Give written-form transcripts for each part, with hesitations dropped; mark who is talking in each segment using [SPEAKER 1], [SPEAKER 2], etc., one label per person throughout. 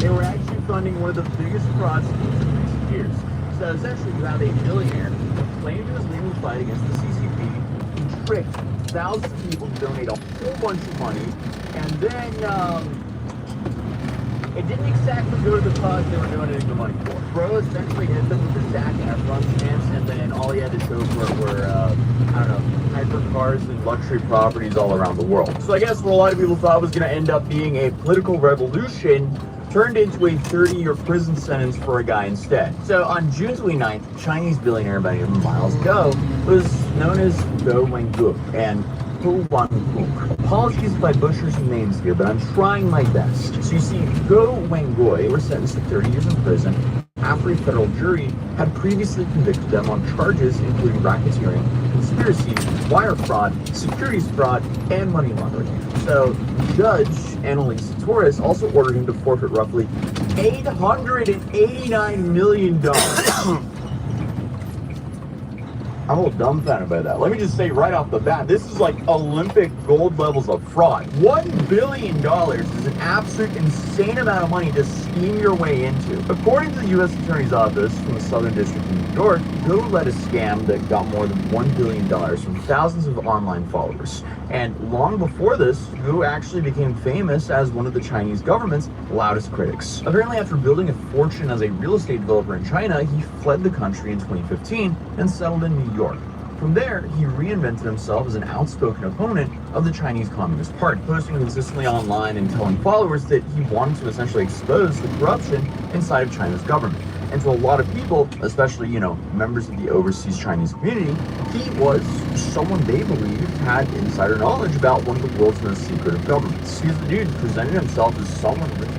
[SPEAKER 1] They were actually funding one of the biggest fraud schemes in recent years. So essentially, you have a billionaire who claimed he was leading the fight against the CCP, who tricked thousands of people to donate a whole bunch of money, and then it didn't exactly go to the cause they were donating the money for. Bro essentially hit them with the Zac Efron stance, and then all he had to show for it were, I don't know, hypercars and luxury properties all around the world. So I guess what a lot of people thought was going to end up being a political revolution turned into a 30-year prison sentence for a guy instead. So on June 29th, Chinese billionaire by the name of Miles Go was known as Go Wengu and Hu Wangu. Apologies if I butcher some names here, but I'm trying my best. So you see, Go Wengu were sentenced to 30 years in prison after a federal jury had previously convicted them on charges including racketeering, conspiracy, wire fraud, securities fraud, and money laundering. So Judge Annalise Torres also ordered him to forfeit roughly $889 million. I'm a little dumbfounded by that. Let me just say right off the bat, this is like Olympic gold levels of fraud. $1 billion is an absolute insane amount of money to scheme your way into. According to the U.S. Attorney's Office from the Southern District of New York, Go led a scam that got more than $1 billion from thousands of online followers. And long before this, Go actually became famous as one of the Chinese government's loudest critics. Apparently, after building a fortune as a real estate developer in China, he fled the country in 2015 and settled in New York. From there, he reinvented himself as an outspoken opponent of the Chinese Communist Party, posting consistently online and telling followers that he wanted to essentially expose the corruption inside of China's government. And to a lot of people, especially, members of the overseas Chinese community, he was someone they believed had insider knowledge about one of the world's most secretive governments. He's the dude who presented himself as someone with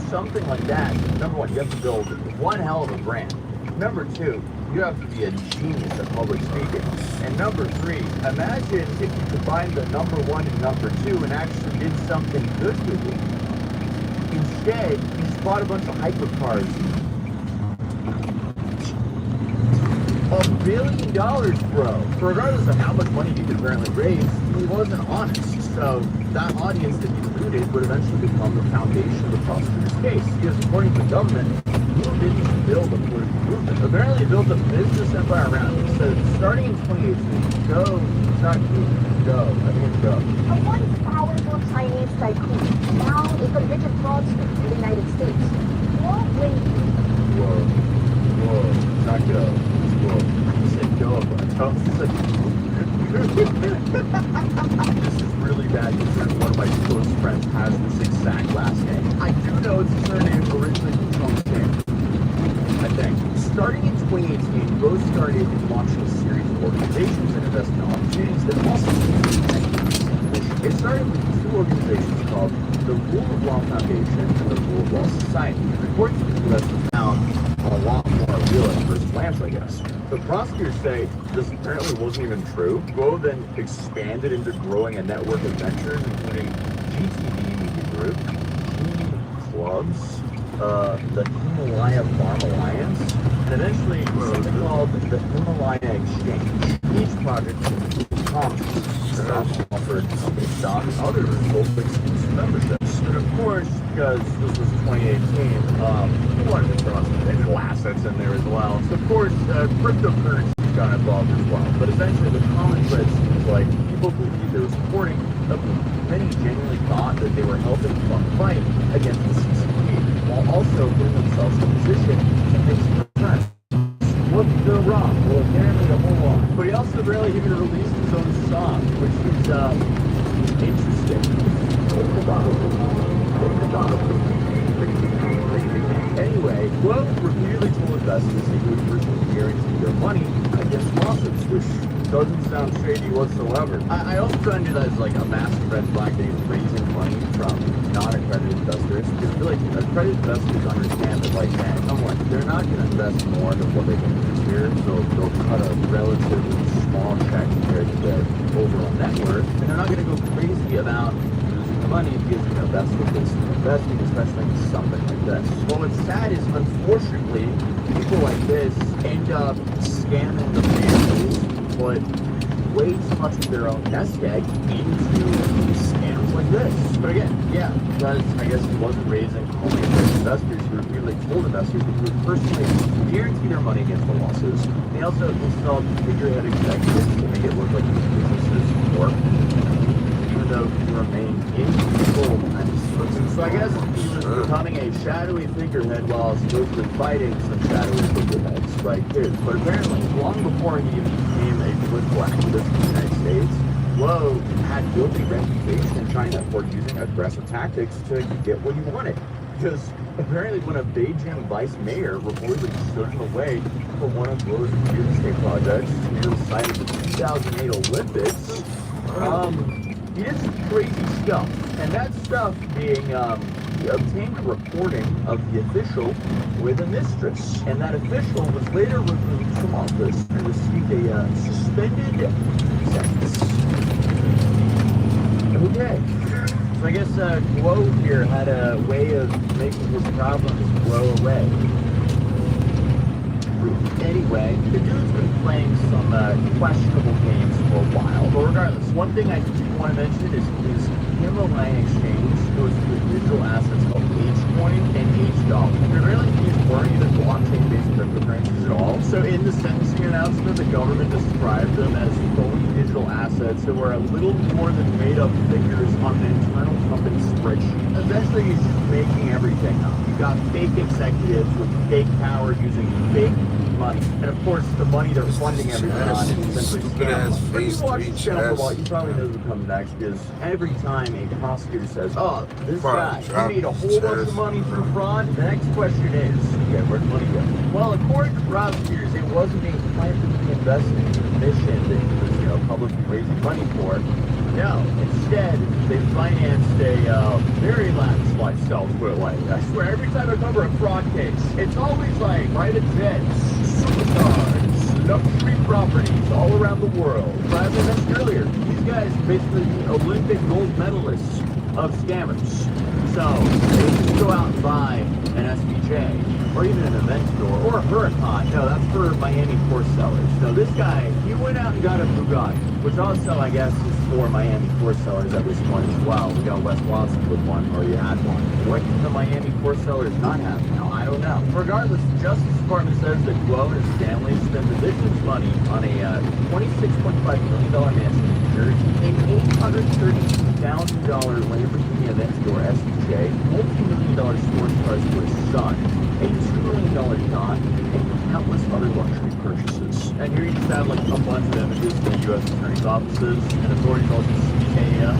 [SPEAKER 1] something like that. Number one, you have to build one hell of a brand. Number two, you have to be a genius at public speaking. And number three, imagine if you combined the number one and number two and actually did something good with it. Instead, you just bought a bunch of hypercars. $1 billion, bro. Regardless of how much money you could apparently raise, he wasn't honest. So that audience that he looted would eventually become the foundation of the prosecutor's case. Because according to the government, he didn't build a political movement. Apparently he built a business empire around it. So starting in 2018, Go, it's not Go, I think it's Go.
[SPEAKER 2] A once powerful Chinese tycoon, now a convicted fraudster in the United States.
[SPEAKER 1] Whoa, it's not Go. He said go up on the top. This is really bad considering one of my close friends has this exact last name. I do know it's a surname originally from Trump's name, I think. Starting in 2018, both started launching a series of organizations and investment opportunities that also it started with two organizations called the Rule of Law Foundation and the Rule of Law Society. According to the investment found a lot more real at first glance, I guess. The prosecutors say this apparently wasn't even true. Go then expanded into growing a network of ventures, including GTV Media Group, G Clubs, the Himalaya Farm Alliance, and eventually something called the Himalaya Exchange. Each project includes commerce, offered company stock, and others sold exclusive memberships. And of course, because this was 2018, we wanted to throw some digital assets in there as well. So of course, cryptocurrency got involved as well. But essentially, the common thread seems like people believe they were supporting, many genuinely thought that they were helping fund the fight against the CCP, while also putting themselves in a position to make some return. What's the wrong? Well, apparently a whole lot. But he also barely even released his own song, which is interesting. Anyway, Globe repeatedly told investors they would personally guarantee their money against lawsuits, which doesn't sound shady whatsoever. I also try and do that as like a massive red flag that he's raising money from non-accredited investors. Because I feel like accredited investors understand that, like, man, someone, they're not going to invest more than what they can lose here, so they'll cut a relatively small check compared to their overall net worth, and they're not going to go crazy about losing the money because, you know, that's what this investing, especially in something like this. Well, what's sad is, unfortunately, people like this end up scamming the families, but way too much of their own nest egg into scams like this. But again, yeah, because I guess he wasn't raising only investors, he repeatedly told investors that he would personally guarantee their money against the losses. He also installed figurehead executives to make it look like his businesses work, even though he remained in control behind the scenes. So I guess he was becoming a shadowy figurehead while supposedly fighting some shadowy figureheads right here. But apparently, long before he even became a political activist in the United States, Lowe had built a reputation in China for using aggressive tactics to get what he wanted. Because apparently when a Beijing vice mayor reportedly stood in the way for one of Lowe's real estate projects near the site of the 2008 Olympics, he did some crazy stuff. And that stuff being, he obtained a recording of the official with a mistress. And that official was later removed from office and received a suspended sentence. Okay. So I guess Glow here had a way of making his problems blow away. Anyway, the dude's been playing some questionable games for a while. But regardless, one thing I do want to mention is his Himalayan exchange goes through digital assets called H-Coin and H-Dollar. And really, these weren't even blockchain-based cryptocurrencies at all. So in the sentencing announcement, the government described them as phony digital assets that were a little more than made-up figures on an internal company spreadsheet. Essentially, he's just making everything up. You've got fake executives with fake power using fake money. And of course, the money they're funding everything on is essentially scam money. But you watch this channel for a while, you probably know what comes next, because every time a prosecutor says, oh, this guy, he made a whole bunch of money through fraud, the next question is, okay, where'd the money go? Well, according to prosecutors, it wasn't being planned to be invested in the mission that he was, you know, publicly raising money for. No, instead, they financed a very lavish lifestyle, to put it like that. I swear, every time I cover a fraud case, it's always like private jets, supercars, luxury properties all around the world. But as I mentioned earlier, these guys are basically the Olympic gold medalists of scammers. So, they just go out and buy an SBJ, or even an event store, or a Huracan. No, that's for Miami horse sellers. So this guy, he went out and got a Bugatti, which also, I guess, is for Miami horse sellers at this point as well. We got Wes Watson with one, or you had one. What can the Miami horse sellers not have now? I don't know. Regardless, the Justice Department says that Glow and his family spent the victim's money on a $26.5 million mansion in New Jersey, an $832,000 Lamborghini Aventador SUJ, multi-million-dollar sports cars for his son, a $2 million yacht, and countless other luxury purchases. And here you just have like a bunch of images from the U.S. Attorney's offices, and authorities also seized a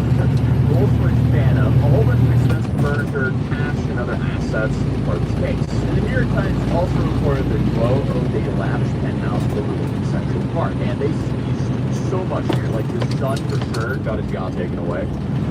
[SPEAKER 1] Rolls-Royce Phantom, a whole bunch of expensive furniture, cash, and other assets as part of this case. And the New York Times also reported that Glow owned a lavish penthouse overlooking Central Park, and they seized so much here. Like his son for sure got his yacht taken away.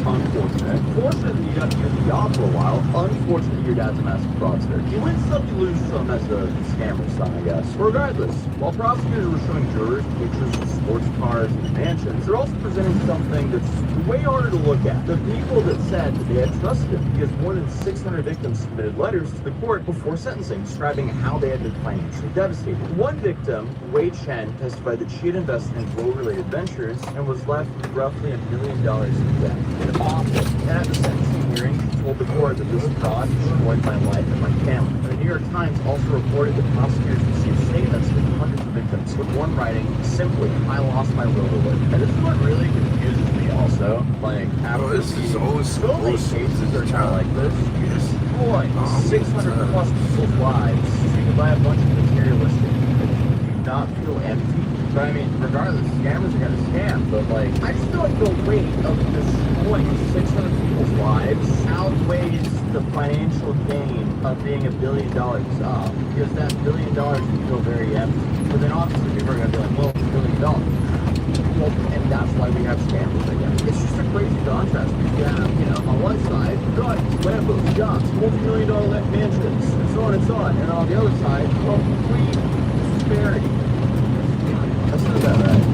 [SPEAKER 1] Unfortunate. Fortunately, you got to use the yacht for a while. Unfortunately, your dad's a massive fraudster. You win some, you lose some as a scammer's son, I guess. Regardless, while prosecutors were showing jurors pictures of sports cars and mansions, they're also presenting something that's way harder to look at. The people that said that they had trusted him, because more than 600 victims submitted letters to the court before sentencing, describing how they had been financially devastated. One victim, Wei Chen, testified that she had invested in gold-related ventures and was left with roughly $1 million in debt. Awful. And at the sentencing hearing, she told the court that this fraud destroyed my life and my family. And the New York Times also reported that prosecutors received statements from hundreds of victims, with one writing simply, "I lost my will to live." And this is what really confuses me also. Like, after so many cases are kind of like this, you destroy 600 plus people's lives so you can buy a bunch of materialistic things. Do you not feel empty? But I mean, regardless, scammers are gonna scam, but like, I just feel like the weight of destroying 600 people's lives outweighs the financial gain of being $1 billion up. Because that $1 billion can feel very empty. But then obviously people are gonna be like, well, it's $1 billion. Well, and that's why we have scammers, I guess. It's just a crazy contrast. Yeah, you know, on one side, guns, Lambos, yachts, multi-million-dollar mansions, and so on and so on. And on the other side, complete disparity. That's not that right.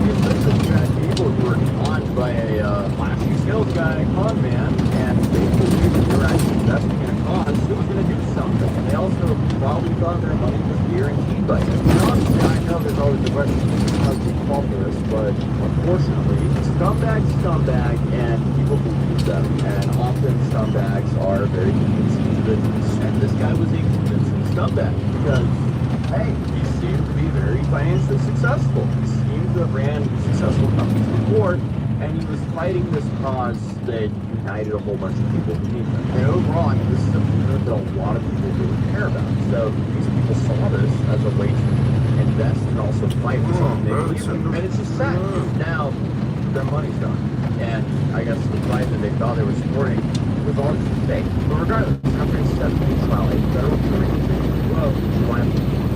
[SPEAKER 1] Essentially, you had people who were conned by a flashy sales guy, con man, and they believed that they were actually investing in a cause that was going to do something. And they also probably thought their money was guaranteed by it. And honestly, I know there's always the question of how to fall for this, but unfortunately, scumbag, and people believe them. And often scumbags are very convincing individuals. And this guy was a convincing scumbag because, hey, he seemed to be very financially successful. He seemed to have ran successful companies before, and he was fighting this cause that united a whole bunch of people beneath him. And overall, I mean, this is a movement that a lot of people really care about. So these people saw this as a way to invest and also fight for something they believe in. And it's just sad. Now, their money's gone. And I guess the fight that they thought they were supporting was all just fake. But regardless, after a 7-day trial, a federal jury convicted Whoa, July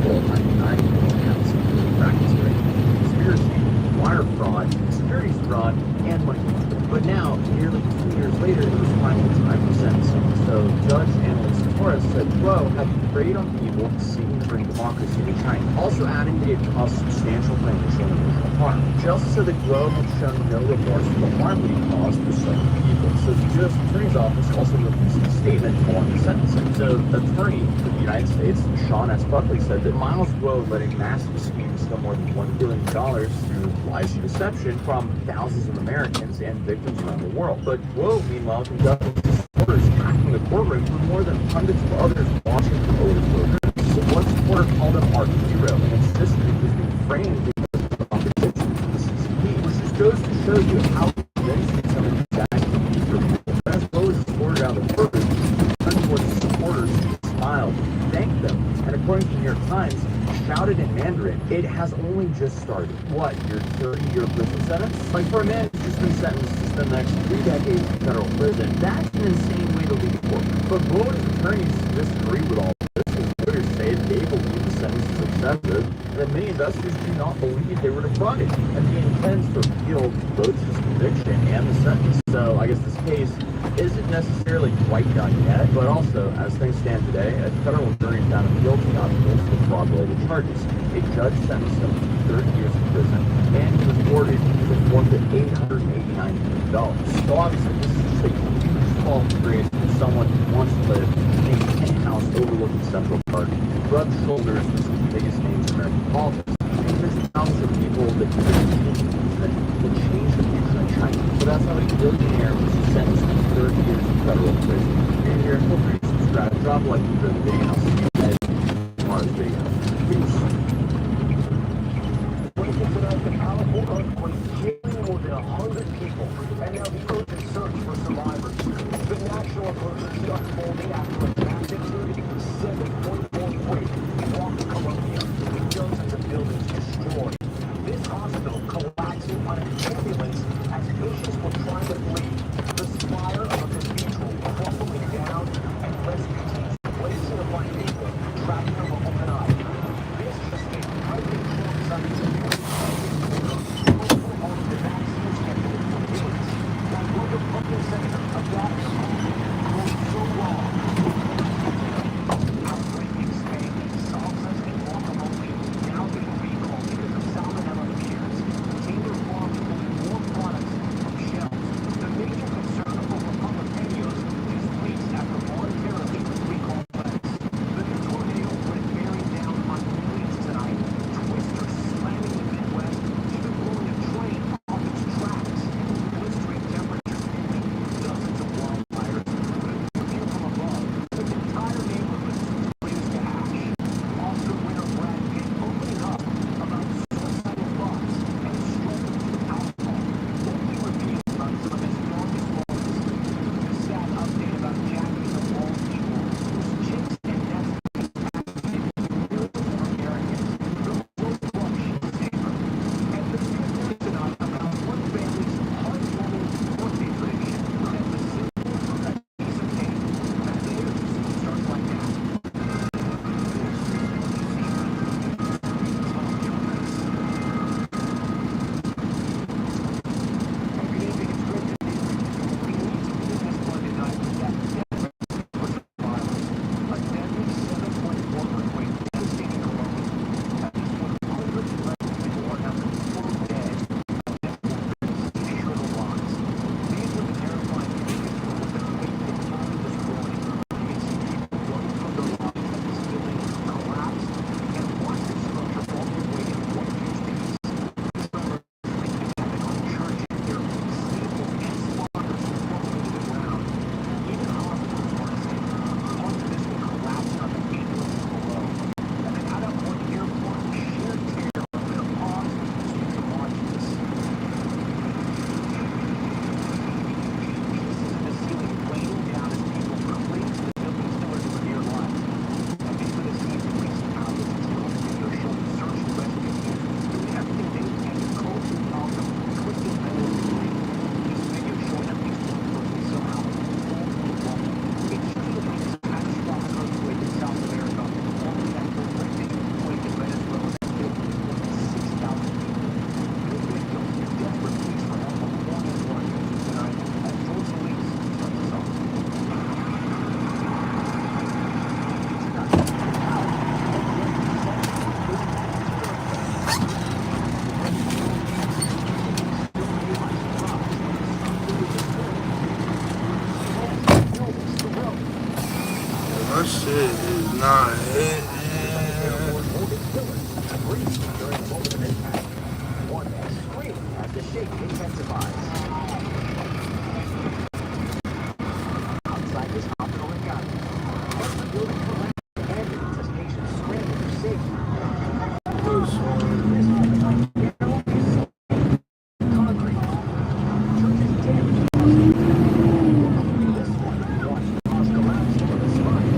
[SPEAKER 1] full 99 counts including racketeering, conspiracy, wire fraud, securities fraud, and money laundering. But now, nearly 2 years later, it was finally time for sentencing. So Judge Annalise Torres said, Whoa, have preyed on people seeking to bring democracy to China. Also adding that it caused substantial financial and emotional harm. She also said that Guo had shown no remorse for the harm that he caused for so many people. So the U.S. Attorney's Office also released a statement following the sentencing. So the attorney for the United States, Sean S. Buckley, said that Miles Guo led a massive scheme to steal more than $1 billion through lies and deception from thousands of Americans and victims around the world. But Guo, meanwhile, conducted supporters tracking the courtroom for more than hundreds of others watching from over the courtroom. So one supporter called him our hero and insisted he was being framed because of the competition for the CCP, which just goes to show you how convincing some of these guys can be for people. As well as supported out of the courtroom, unfortunate supporters smiled, thanked them, and according to the New York Times, shouted in Mandarin, it has only just started. What, your 30-year prison sentence? Like, for a man who's just been sentenced to spend the next 3 decades in federal prison, that's an insane way to leave a court. But Guo and his attorneys disagree with all this. His lawyers say they believe the sentence is excessive, and that many investors do not believe they were defrauded, and he intends to appeal both his conviction and the sentence. So I guess this case isn't necessarily quite done yet, but also, as things stand today, a federal jury found him guilty on multiple fraud-related charges. A judge sentenced him to 30 years in prison, and he was ordered to forfeit $889 million. So obviously, this is just a huge fall from grace for someone who wants to live in a penthouse overlooking Central Park, rub shoulders with some of the biggest names in American politics, and convince thousands of people that he will change the future in China. So that's how a billionaire was sentenced to 30 years in federal prison. And here, feel free to subscribe, drop a like to the video, and I'll see you guys in tomorrow's video. Peace.
[SPEAKER 3] Waiting tonight, the powerful earthquake killing more than 100 people, and now the urgent search for survivors. The national emergency unfolding after a magnitude 7.4 quake rocked Colombia, with dozens of buildings destroyed. This hospital collapsing on an ambulance as patients were trying to flee. The spire of a cathedral crumbling down, and rescue teams placing upon people trapped in a local canal. This just a frightening glimpse on the shelves
[SPEAKER 4] shit is not hitting.
[SPEAKER 3] During the moment of impact, one man screaming as the shaking intensifies. Outside this hospital in Ghana, parts of the building collapsed ambulance as patients scrambled for safety.
[SPEAKER 4] This one.
[SPEAKER 3] This moment, narrow is concrete. Churches damaged. This one, watch the house collapse from the spine.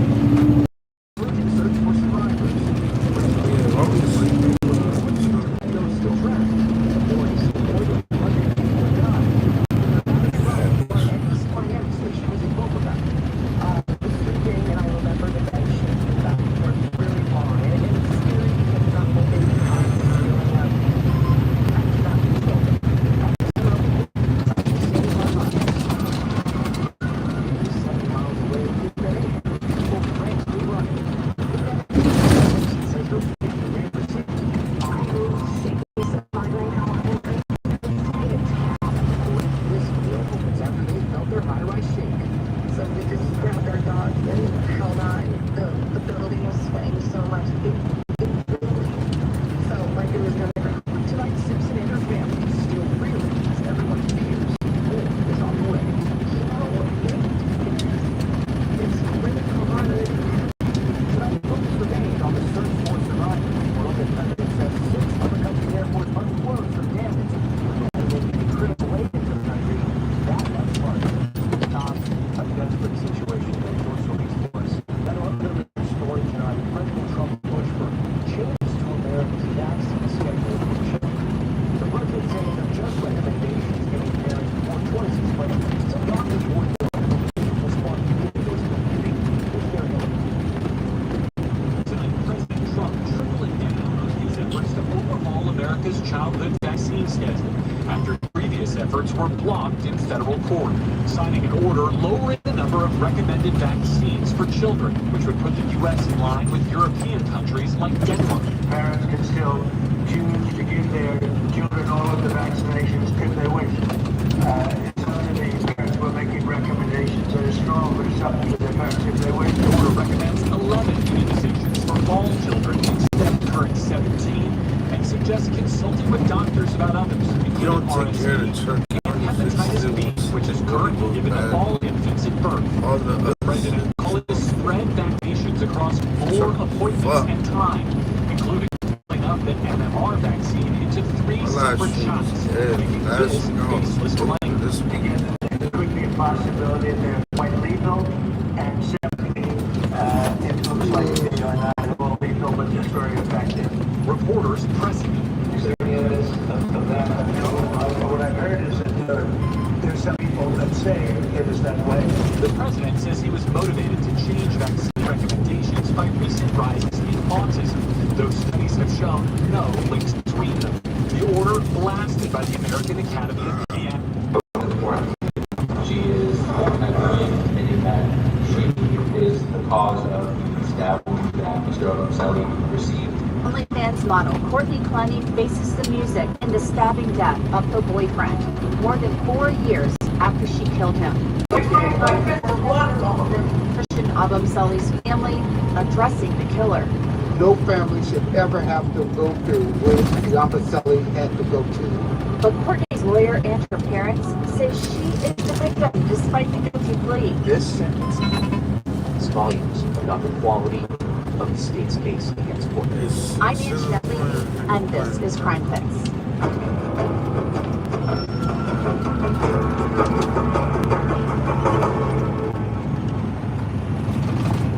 [SPEAKER 3] Urgent search for survivors.
[SPEAKER 4] Yeah, obviously.
[SPEAKER 3] Those still trapped. Boys, more than 100 people died. And East Miami station was in Bogota. This is the thing, and I remember the bench. That was really long, and it's scary and not motivating. I'm feeling like I cannot control it. I just saved my life. 7 miles away, people frantically running. Says those people ran for safety. This deal opens after they felt their high-rise shake.
[SPEAKER 2] So we just grabbed our dogs and held on. The building was swaying so much. It really felt like it was going to crack.
[SPEAKER 3] Tonight, Simpson and her family still reeling as everyone fears more is on the way.
[SPEAKER 2] It's really hard.
[SPEAKER 3] Tonight, focus remained on the search for survivors. Local evidence says 6 other country airports unclosed or damaged. And will be critical aid into the country. That's hard. A desperate situation that short stories for us. That other story tonight, President Trump pushed for changes to America's vaccine schedule for children. The president saying they're just recommendations giving parents more choices, but some doctors warn Tonight, President Trump tripling down on his efforts to overhaul America's childhood vaccine schedule after previous efforts were blocked in federal court, signing an order lowering the number of recommended vaccines for children, which would put the U.S. in line with European countries like Denmark.
[SPEAKER 5] Parents can still choose to give their children all of the vaccinations if they wish. It's up to the parents who are making recommendations that are strong, but it's up to the parents if they wish.
[SPEAKER 3] The order recommends 11 immunizations for all children instead of the current 17, and suggests consulting with doctors about others,
[SPEAKER 4] You don't
[SPEAKER 3] including
[SPEAKER 4] take care of the
[SPEAKER 3] RSV
[SPEAKER 4] turkey.
[SPEAKER 3] and hepatitis B, which is currently given to all infants at birth.
[SPEAKER 4] All the
[SPEAKER 3] The
[SPEAKER 4] other
[SPEAKER 3] president called it spread vaccinations across more appointments and time, including splitting up the MMR vaccine into 3 separate shots, making this baseless claim.
[SPEAKER 4] this
[SPEAKER 5] Again, there could be a possibility that they're quite lethal, and simply it looks like they are not at all lethal, but just very effective.
[SPEAKER 3] Reporters pressing him.
[SPEAKER 5] Is there any evidence of that? No. What I've heard is that there's some people that say it is that way.
[SPEAKER 3] The president says he was motivated to change vaccine recommendations by recent rises in autism. Those studies have shown no links between them. The order blasted by the American Academy of Pediatrics.
[SPEAKER 6] She is admitting that she is the cause of the stab wound that Mr. Ocelli received.
[SPEAKER 2] OnlyFans model Courtney Clenny faces the music in the stabbing death of her boyfriend more than 4 years after she killed him. Christian Abamseli's family addressing the killer.
[SPEAKER 7] No family should ever have to go through what Yamaselli had to go to.
[SPEAKER 2] But Courtney's lawyer and her parents say she is the victim despite the guilty plea.
[SPEAKER 8] This sentence speaks volumes about the quality of the state's case against Courtney.
[SPEAKER 2] I'm Angie, and this is Crime Fix.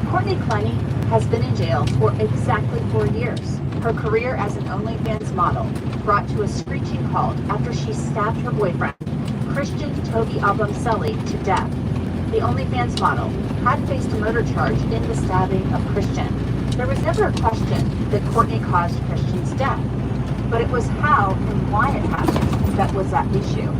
[SPEAKER 2] Courtney Clenny has been in jail for exactly 4 years. Her career as an OnlyFans model brought to a screeching halt after she stabbed her boyfriend, Christian Toby Abamseli, to death. The OnlyFans model had faced a murder charge in the stabbing of Christian. There was never a question that Courtney caused Christian's death, but it was how and why it happened that was at issue.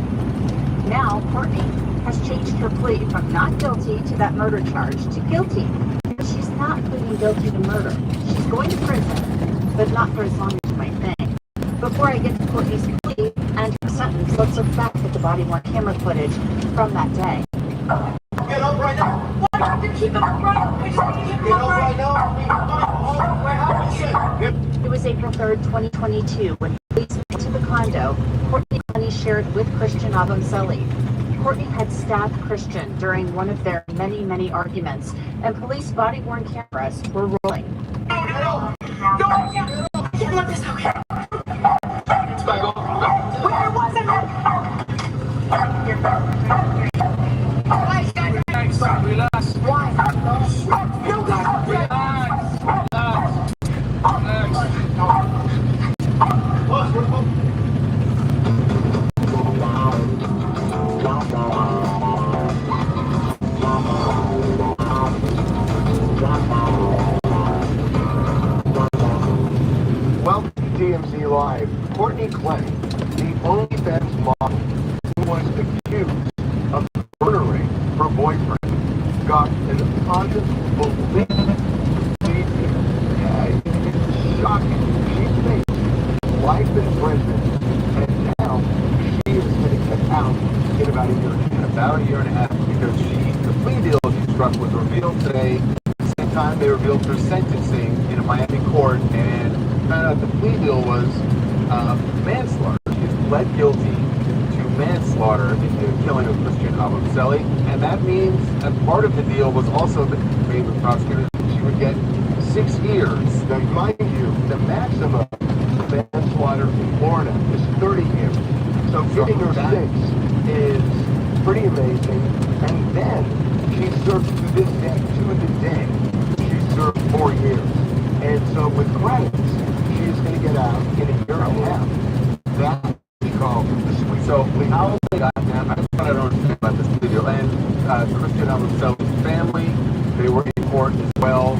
[SPEAKER 2] Now, Courtney has changed her plea from not guilty to that murder charge to guilty. But she's not pleading guilty to murder. She's going to prison, but not for as long as you might think. Before I get to Courtney's plea and her sentence, let's look back at the body-worn camera footage from that day.
[SPEAKER 5] Get up right now!
[SPEAKER 9] keep him upright. We just need to keep him upright.
[SPEAKER 2] It was April 3rd, 2022, when police went to the condo Courtney Clenny shared with Christian Abamseli. Courtney had stabbed Christian during one of their many arguments, and police body-worn cameras were rolling.
[SPEAKER 9] No, I can't let this go here. Where was it? Guys,
[SPEAKER 4] Relax.
[SPEAKER 9] why? No, guys,
[SPEAKER 3] Welcome to DMZ Live. Courtney Clenny, the OnlyFans model who was accused of murdering her boyfriend, got an unbelievable shocking. She faced life in prison, and now she is going to get out in about a year.
[SPEAKER 1] About a year and a half, because the plea deal she struck was revealed today. At the same time, they revealed her sentencing in a Miami court, and found out the plea deal was manslaughter. She pled guilty to manslaughter in the killing of Christian Abamseli, and that means that part of the deal was also that the prosecutor she would get 6 years.
[SPEAKER 3] Now, mind you, the maximum manslaughter in Florida is 30 years. So getting her 6 is pretty amazing. And then she served to this day, to the day, she served 4 years. And so with credits, she is going to get out in a year and a half. That is called the sweet.
[SPEAKER 1] So how they got now, I don't understand about this video. And Christian Abamseli's family, they were in court as well.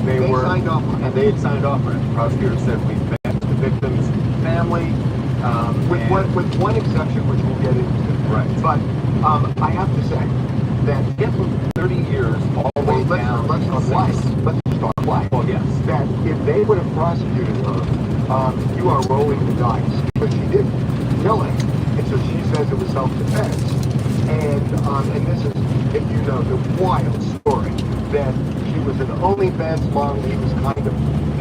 [SPEAKER 1] They
[SPEAKER 3] signed off on it.
[SPEAKER 1] And they had signed off on it. The prosecutor said we met the victim's family.
[SPEAKER 3] With one exception, which we'll get into.
[SPEAKER 1] Right.
[SPEAKER 3] But I have to say that
[SPEAKER 1] Get from 30 years all the way down.
[SPEAKER 3] let's start life.
[SPEAKER 1] Well, yes.
[SPEAKER 3] That if they would have prosecuted her, you are rolling the dice. But she didn't kill him. And so she says it was self-defense. And this is, if you know, the wild story that she was an OnlyFans model. He was kind of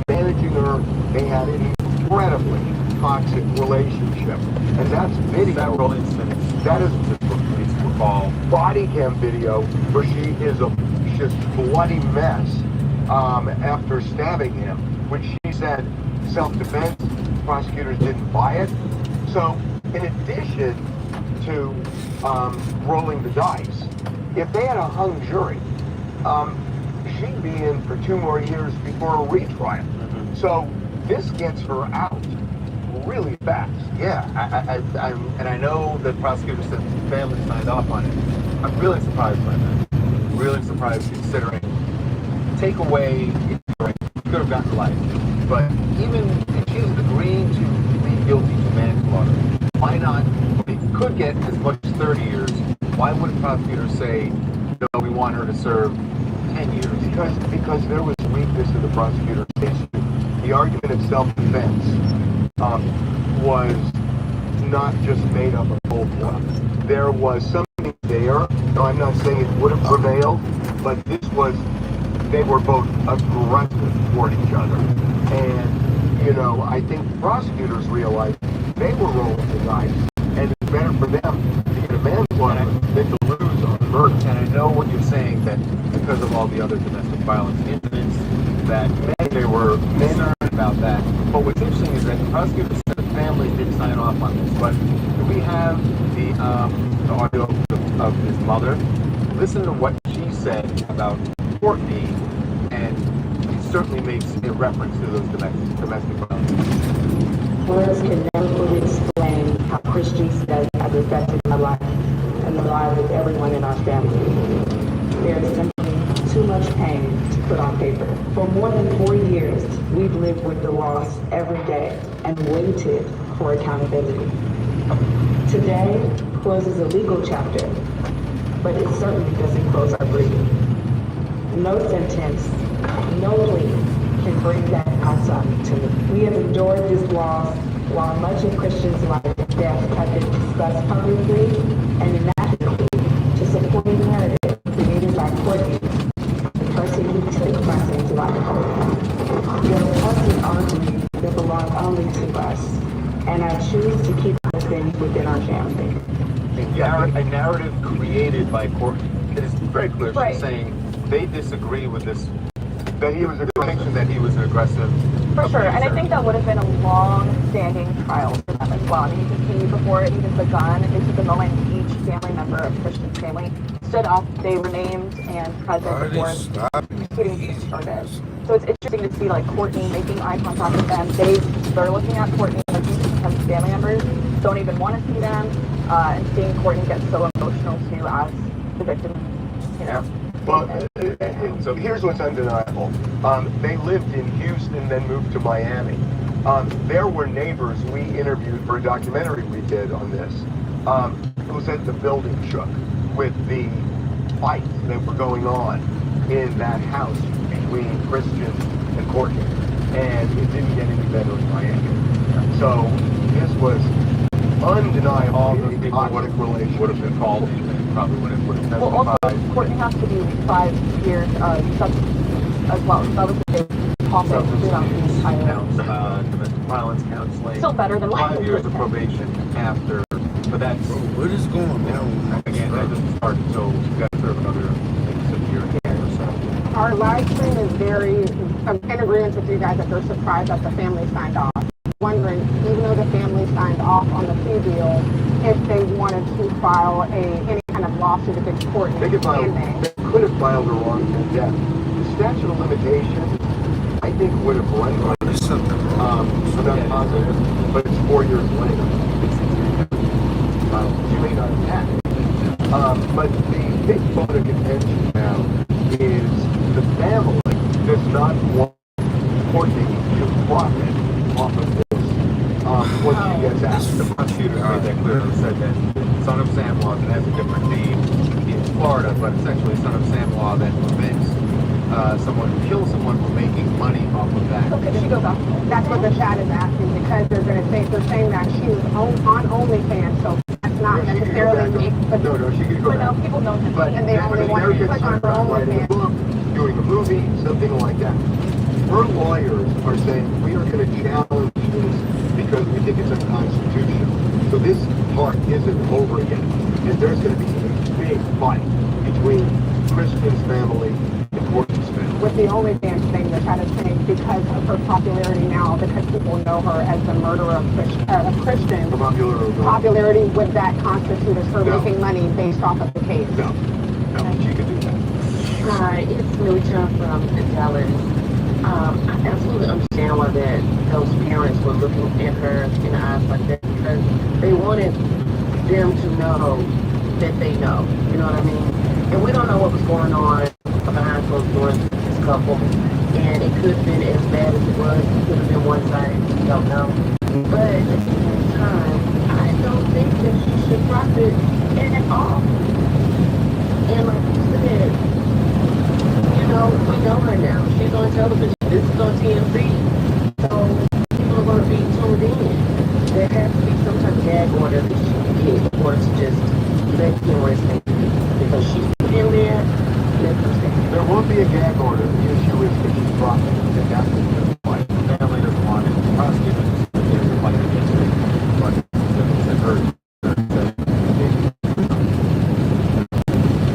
[SPEAKER 3] managing her. They had an incredibly toxic relationship. And that's video.
[SPEAKER 1] Several incidents.
[SPEAKER 3] That is
[SPEAKER 1] Police recall.
[SPEAKER 3] body cam video where she is a just bloody mess after stabbing him, which she said self-defense. Prosecutors didn't buy it. So in addition to rolling the dice, if they had a hung jury, she'd be in for 2 more years before a retrial. So this gets her out really fast.
[SPEAKER 1] Yeah, and I know that prosecutors said the family signed off on it. I'm really surprised by that. Really surprised considering take away, you could have gotten life. But even if she's agreeing to plead guilty to manslaughter, why not? They could get as much as 30 years. Why wouldn't prosecutors say, no, we want her to serve 10 years?
[SPEAKER 3] Because there was weakness in the prosecutor's case. The argument of self-defense was not just made up of cold blood. There was something there. No, I'm not saying it would have prevailed, but they were both aggressive toward each other. And, you know, I think prosecutors realized they were rolling the dice, and it's better for them to get a manslaughter than to lose on murder.
[SPEAKER 1] And I know what you're saying, that because of all the other domestic violence incidents, that they were concerned about that. But what's interesting is that the prosecutors said the family didn't sign off on this. But we have the audio of his mother. Listen to what she said about Courtney, and it certainly makes a reference to those domestic violence.
[SPEAKER 10] Words can never fully explain how Christian's death has affected my life and the lives of everyone in our family. There is simply too much pain to put on paper. For more than 4 years, we've lived with the loss every day and waited for accountability. Today closes a legal chapter, but it certainly doesn't close our grief. No sentence, no plea can bring back my son to me. We have endured this loss while much of Christian's life and death have been discussed publicly and nationally to support a narrative created by Courtney
[SPEAKER 1] a narrative created by Courtney. It is very clear.
[SPEAKER 10] Right.
[SPEAKER 1] She's saying they disagree with this, that he was a depiction that he was an aggressive
[SPEAKER 10] For sure, and I
[SPEAKER 1] abuser.
[SPEAKER 10] think that would have been a long-standing trial for them as well. I mean, you can see before it even begun, it took a moment each family member of Christian's family stood up, they were named and present before proceedings started. So it's interesting to see like Courtney making eye contact with them. They're looking at Courtney like these family members don't even want to see them, and seeing Courtney get so emotional too as the victim, you know.
[SPEAKER 3] Well, so here's what's undeniable. They lived in Houston, then moved to Miami. There were neighbors we interviewed for a documentary we did on this, who said the building shook with the fights that were going on in that house between Christian and Courtney. And it didn't get any better in Miami. So this was undeniable.
[SPEAKER 1] All those people would have been called in and probably would have testified.
[SPEAKER 10] Well, also, Courtney has to do 5 years of substance as well. So that was a big topic throughout the entire.
[SPEAKER 1] Domestic violence counseling.
[SPEAKER 10] Still better than life
[SPEAKER 1] 5 years of probation after, but that's
[SPEAKER 11] What is going on?
[SPEAKER 1] again, that doesn't start until you got to serve another year or so.
[SPEAKER 7] Our live stream is very, I'm in agreement with you guys that they're surprised that the family signed off. Wondering, even though the family signed off on the plea deal, if they wanted to file any kind of lawsuit against Courtney.
[SPEAKER 3] They could have filed a wrongful death. The statute of limitations, I think, would have run by
[SPEAKER 11] There's something wrong.
[SPEAKER 3] I'm not positive, but it's 4 years later. You may not have had it. But the big bone of contention now is the family does not want Courtney to profit off of this once she gets out.
[SPEAKER 1] The prosecutor made that clear and said that son of Sam law that has a different name in Florida, but it's actually son of Sam law that prevents someone who kills someone from making money off of that.
[SPEAKER 10] Okay, she goes off.
[SPEAKER 7] That's what the chat is asking, because they're saying that she was on OnlyFans, so that's not necessarily me. But
[SPEAKER 3] No, she could go
[SPEAKER 10] But no,
[SPEAKER 3] back.
[SPEAKER 10] people know him.
[SPEAKER 3] But
[SPEAKER 7] And they only want to click on her
[SPEAKER 3] writing a
[SPEAKER 7] OnlyFans.
[SPEAKER 3] book, doing a movie, something like that. Her lawyers are saying we are going to challenge this because we think it's unconstitutional. So this part isn't over yet. And there's going to be a big fight between Christian's family and Courtney's family.
[SPEAKER 7] With the OnlyFans thing, the chat is saying because of her popularity now, because people know her as the murderer of Christian,
[SPEAKER 3] The
[SPEAKER 7] popularity, would that constitute as her
[SPEAKER 3] No.
[SPEAKER 7] making money based off of the case?
[SPEAKER 3] No, she could do that.
[SPEAKER 12] Hi, it's Millie Chan from Dallas. I absolutely understand why those parents were looking at her in the eyes like that, because they wanted them to know that they know. You know what I mean? And we don't know what was going on behind closed doors with this couple. And it could have been as bad as it was. It could have been one-sided. We don't know. But at the same time, I don't think that she should profit at all. And like you said, you know, we know her now. She's on television. This is on TMZ. So people are going to be tuned in. There has to be some type of gag order that she can get in order to just let cameras make it. Because she's in there, let them stay.
[SPEAKER 3] There won't be a gag order. The issue is that she's dropping it. And that's the point.
[SPEAKER 1] The family doesn't want it. The prosecutor is fighting against it. But it's her.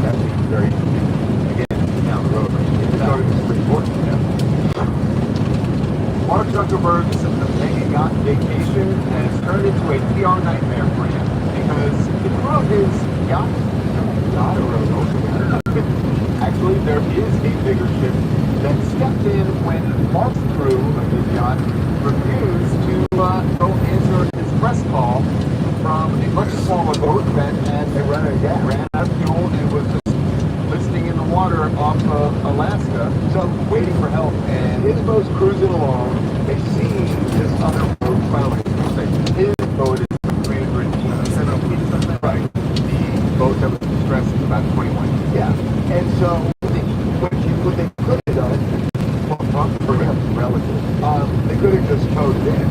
[SPEAKER 1] That's very, again, down the road. Mark Zuckerberg is a mega yacht vacation and it's turned into a PR nightmare for him because the crew of his yacht, not a rowboat. Actually, there is a bigger ship that stepped in when Mark's crew of his yacht refused to go answer an express call from a much smaller boat that had ran out of fuel and was just listening in the water off of Alaska, so waiting for help. And
[SPEAKER 3] his boat's cruising along. They see this other boat following.
[SPEAKER 1] his boat is 300 right. The boat that was distressed is about 21.
[SPEAKER 3] Yeah. And so what they could have done, well, probably for him, relative, they could have just towed it in.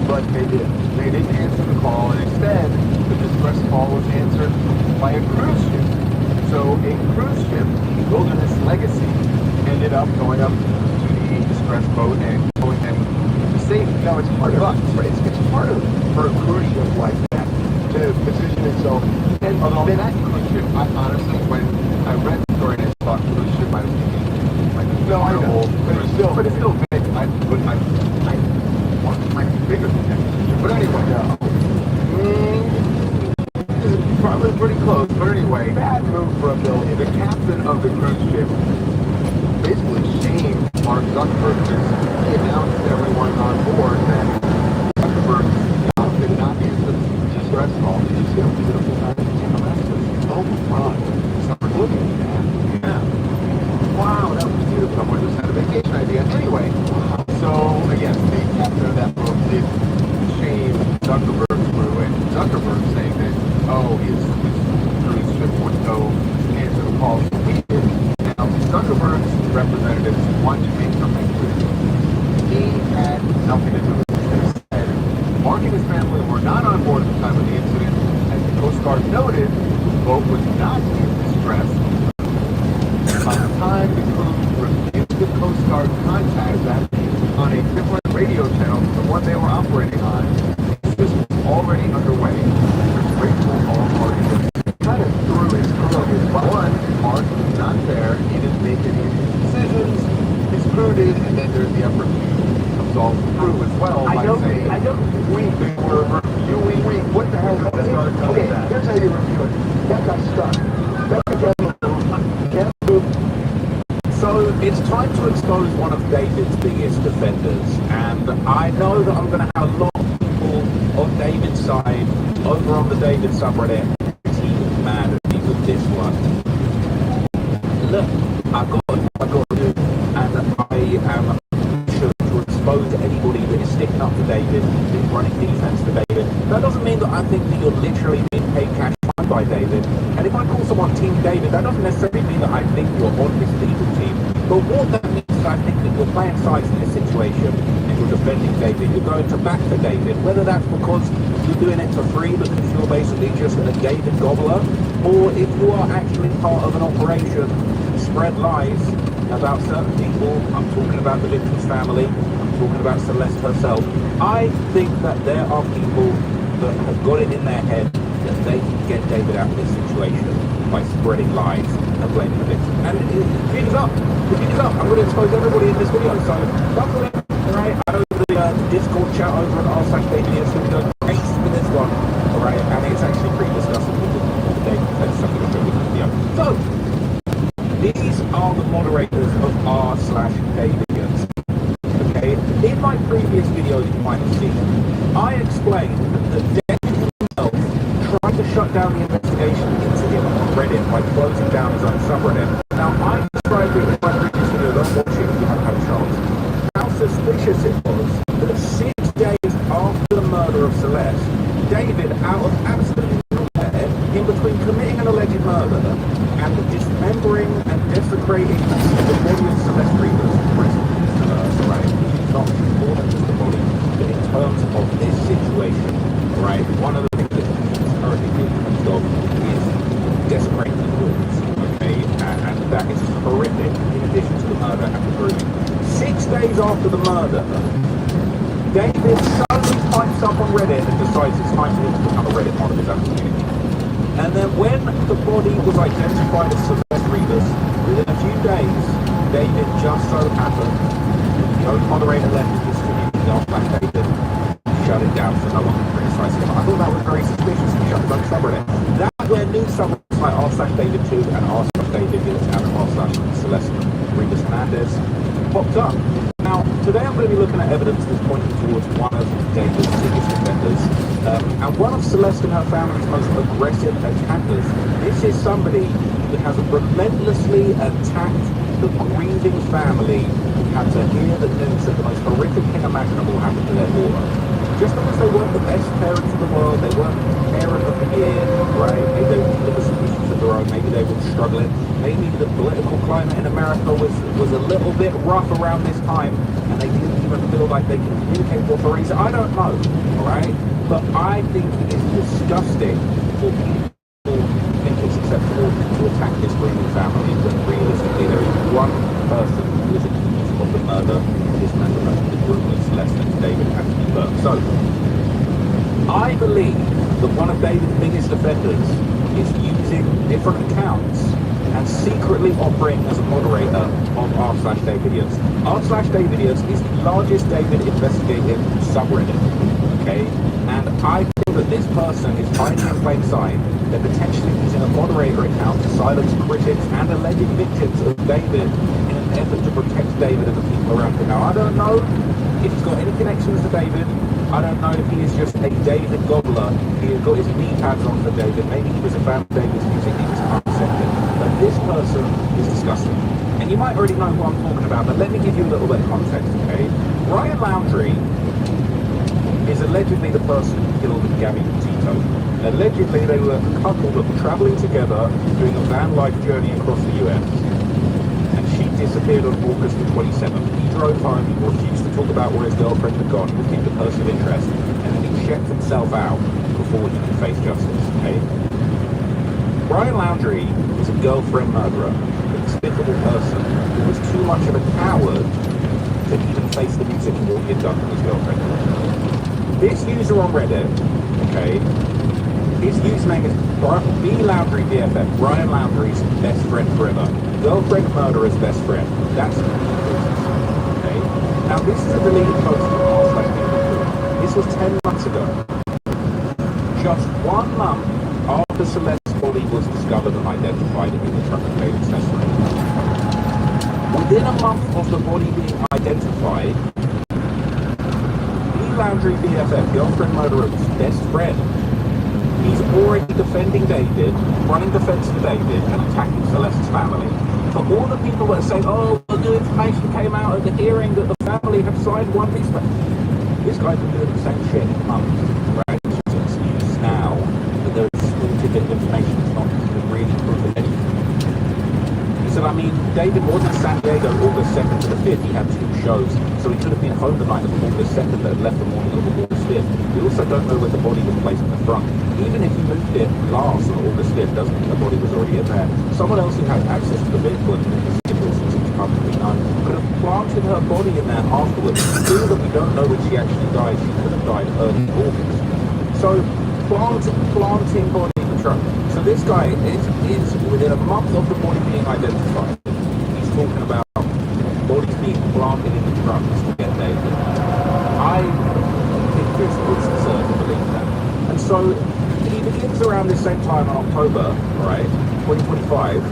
[SPEAKER 3] But they didn't.
[SPEAKER 1] They didn't answer the call, and instead, the distress call was answered by a cruise ship. So a cruise ship, Wilderness Legacy, ended up going up to the distress boat and going them to safety.
[SPEAKER 3] Now, it's part of us, right? It's part of for a cruise ship like that to
[SPEAKER 1] to position itself. And although that cruise ship, I honestly, when I read the story and I thought cruise ship, I was thinking, like, no, I know, but it's still big. I want it might be bigger than that. But anyway, this is probably pretty close. But anyway, bad move from the captain of the cruise ship. Basically shamed Mark Zuckerberg because he announced to everyone on board that Zuckerberg's job did not answer the distress call. Did you see how beautiful that is? Oh my God. Start looking at that. Yeah. Wow, that was beautiful. Someone just had a vacation idea. Anyway, so again, the captain of that boat did shame Zuckerberg's crew, and Zuckerberg saying that, oh, his cruise ship would go answer the calls that we did. Now, Zuckerberg's representatives wanted to make something clear. He had nothing to do with it. They said Mark and his family were not on board at the time of the incident. As the Coast Guard noted, the boat was not in distress. By the time the crew reviewed the Coast Guard contact that on a different radio channel from the one they were operating on, this was already underway. We're grateful all parties kind of threw his crew of his one. Mark was not there. He didn't make any decisions. His crew did, and then there's the effort to absolve the crew as well by saying, I don't think they were reviewing. What the hell? Okay, here's how you review it. That got stuck.
[SPEAKER 13] So it's time to expose one of David's biggest defenders, and I know that I'm going to have a lot of people on David's side over on the David subreddit pretty mad at me with this one. Look, I've got to do, and I am sure to expose anybody that is sticking up for David, that is running defense for David. That doesn't mean that I think that you're literally being paid cash by David, and if I call someone Team David, that doesn't necessarily mean that I think you're on his legal team, but what that means is I think that you're playing sides in this situation and you're defending David, you're going to back for David, whether that's because you're doing it for free because you're basically just a David gobbler, or if you are actually part of an operation to spread lies about certain people. I'm talking about the victim's family, I'm talking about Celeste herself. I think that there are people that have got it in their head that they can get David out of this situation by spreading lies and blaming the victim. And the jig is up. The jig is up. I'm going to expose everybody in this video. So, buckle in. Alright, I know the Discord chat over at r/David is going to go crazy with this one. Alright, and it's actually pretty disgusting because all the David said something to show with the video. So, these are the moderators of r/Davidians. Okay, in my previous videos you might have seen, I explained that David himself tried to shut down the investigation into him on Reddit by closing down his own subreddit. Now, I described it in my previous video, don't watch it if you haven't had a chance, how suspicious it was that 6 days after the murder of Celeste, David, out of absolutely nowhere, in between committing an alleged murder and dismembering and desecrating the body of Celeste Rivas, right? Not more than just the body, but in terms of this situation, right? One of the things that he's currently being accused of is desecrating the corpse, okay? And that is horrific in addition to the murder and the grooming. 6 days after the murder, David suddenly pipes up on Reddit and decides it's time for him to become a Reddit mod of his own community. And then when the body was identified as Celeste Rivas, within a few days, David just so happened, the only moderator left in this community after David shut it down so no one could criticize him. I thought that was very suspicious to shut his own subreddit. That's where new subreddits like r/David2 and r/David and r/Celeste Rivas Hernandez popped up. Now, today I'm going to be looking at evidence that's pointing towards one of David's biggest offenders, and one of Celeste and her family's most aggressive attackers. This is somebody that has relentlessly attacked the grieving family who had to hear the news that the most horrific thing imaginable happened to their daughter. Just because they weren't the best parents in the world, they weren't parent of the year, right? Maybe they were living some issues of their own, maybe they were struggling, maybe the political climate in America was a little bit rough around this time, and they didn't even feel like they could communicate with authorities. I don't know, alright? But I think it is disgusting for people who think it's acceptable to attack this grieving family, when realistically there is one person who is accused of the murder of this man, the group of Celeste and David Anthony Burke. So, I believe that one of David's biggest offenders is using different accounts and secretly operating as a moderator of r/Davidians. r/Davidians is the largest David investigative subreddit, okay? And I think that this person is hiding in plain sight. They're potentially using a moderator account to silence critics and alleged victims of David in an effort to protect David and the people around him. Now, I don't know if he's got any connections to David. I don't know if he is just a David gobbler. He has got his knee pads on for David. Maybe he was a fan of David's music. He just can't accept it. But this person is disgusting. And you might already know who I'm talking about, but let me give you a little bit of context, okay? Ryan Laundrie is allegedly the person who killed Gabby Petito. Allegedly, they were a couple that were traveling together, doing a van life journey across the US. And she disappeared on August the 27th. He drove home, he refused to talk about where his girlfriend had gone, he became the person of interest, and then he checked himself out before he could face justice, okay? Ryan Laundrie is a girlfriend murderer, a despicable person who was too much of a coward to even face the music and what he had done to his girlfriend. This user on Reddit, okay, his username is B Laundrie BFF, Ryan Laundrie's best friend forever. Girlfriend murderer's best friend. That's okay. Now this is a deleted post from r/David. This was 10 months ago. Just 1 month after Celeste's body was discovered and identified in the truck of David's testimony. Within a month of the body being identified, Laundrie BFF, girlfriend murderer's best friend, he's already defending David, running defense for David, and attacking Celeste's family. For all the people that say, oh, the new information came out at the hearing that the family had signed one piece of... This guy's been doing the same shit in months, right? It's just an excuse now that there is still bit of information that's not really proven anything. He said, I mean, David was in San Diego August 2nd to the 5th. He had 2 shows, so he could have been home the night of August 2nd that had left the morning of August 5th. We also don't know where the body was placed in the front. Even if he moved it last on August 5th, doesn't mean the body was already in there. Someone else who had access to the vehicle and the signals since it's publicly known could have planted her body in there afterwards. Given that we don't know when she actually died, she could have died early August. So, planting body in the truck. So this guy is within a month of the body being identified. He's talking about bodies being planted in the trucks to get David. I think it's absurd to believe that. And so he begins around this same time in October, right, 2025,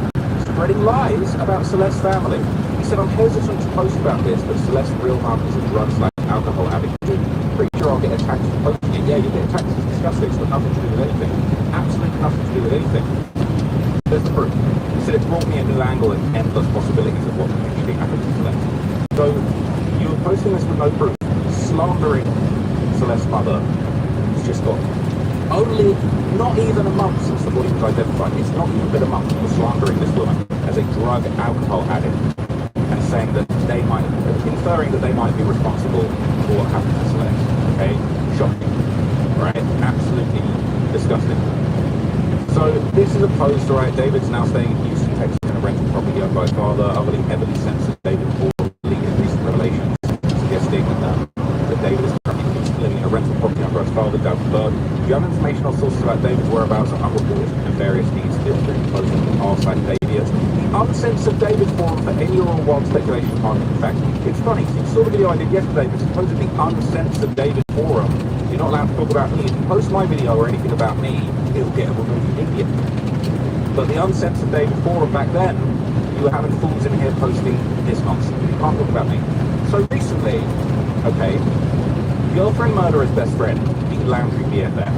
[SPEAKER 13] spreading lies about Celeste's family. He said, I'm hesitant to post about this, but Celeste's real mum is a drug/alcohol addict. Pretty sure I'll get attacked for posting it. Yeah, you get attacked for discussing it. It's got nothing to do with anything. Absolutely nothing to do with anything. There's the proof. He said it brought me a new angle and endless possibilities of what could actually happen to Celeste. So you were posting this with no proof, slandering Celeste's mother. It's just got only not even a month since the body was identified. It's not even been a month for slandering this woman as a drug alcohol addict and saying that they might, inferring that they might be responsible for what happened to Celeste. Okay, shocking, right? Absolutely disgusting. So this is a post, right? David's now staying in Houston, Texas, in a rental property owned by his father. Other heavily censored David Ford leaked recent revelations suggesting that David is currently living in a rental property owned by his father, Doug Bird. If you have information or sources about David's whereabouts are unreported and various needs, feel free to post them on r/Davidians. The uncensored David forum for any or all wild speculation on. In fact, it's funny, so you saw the video I did yesterday, but supposedly uncensored David forum. You're not allowed to talk about me. If you post my video or anything about me, it'll get removed immediately. But the uncensored David forum back then, you were having fools in here posting this nonsense. You can't talk about me. So recently, okay, girlfriend murderer's best friend, B Laundrie BFF,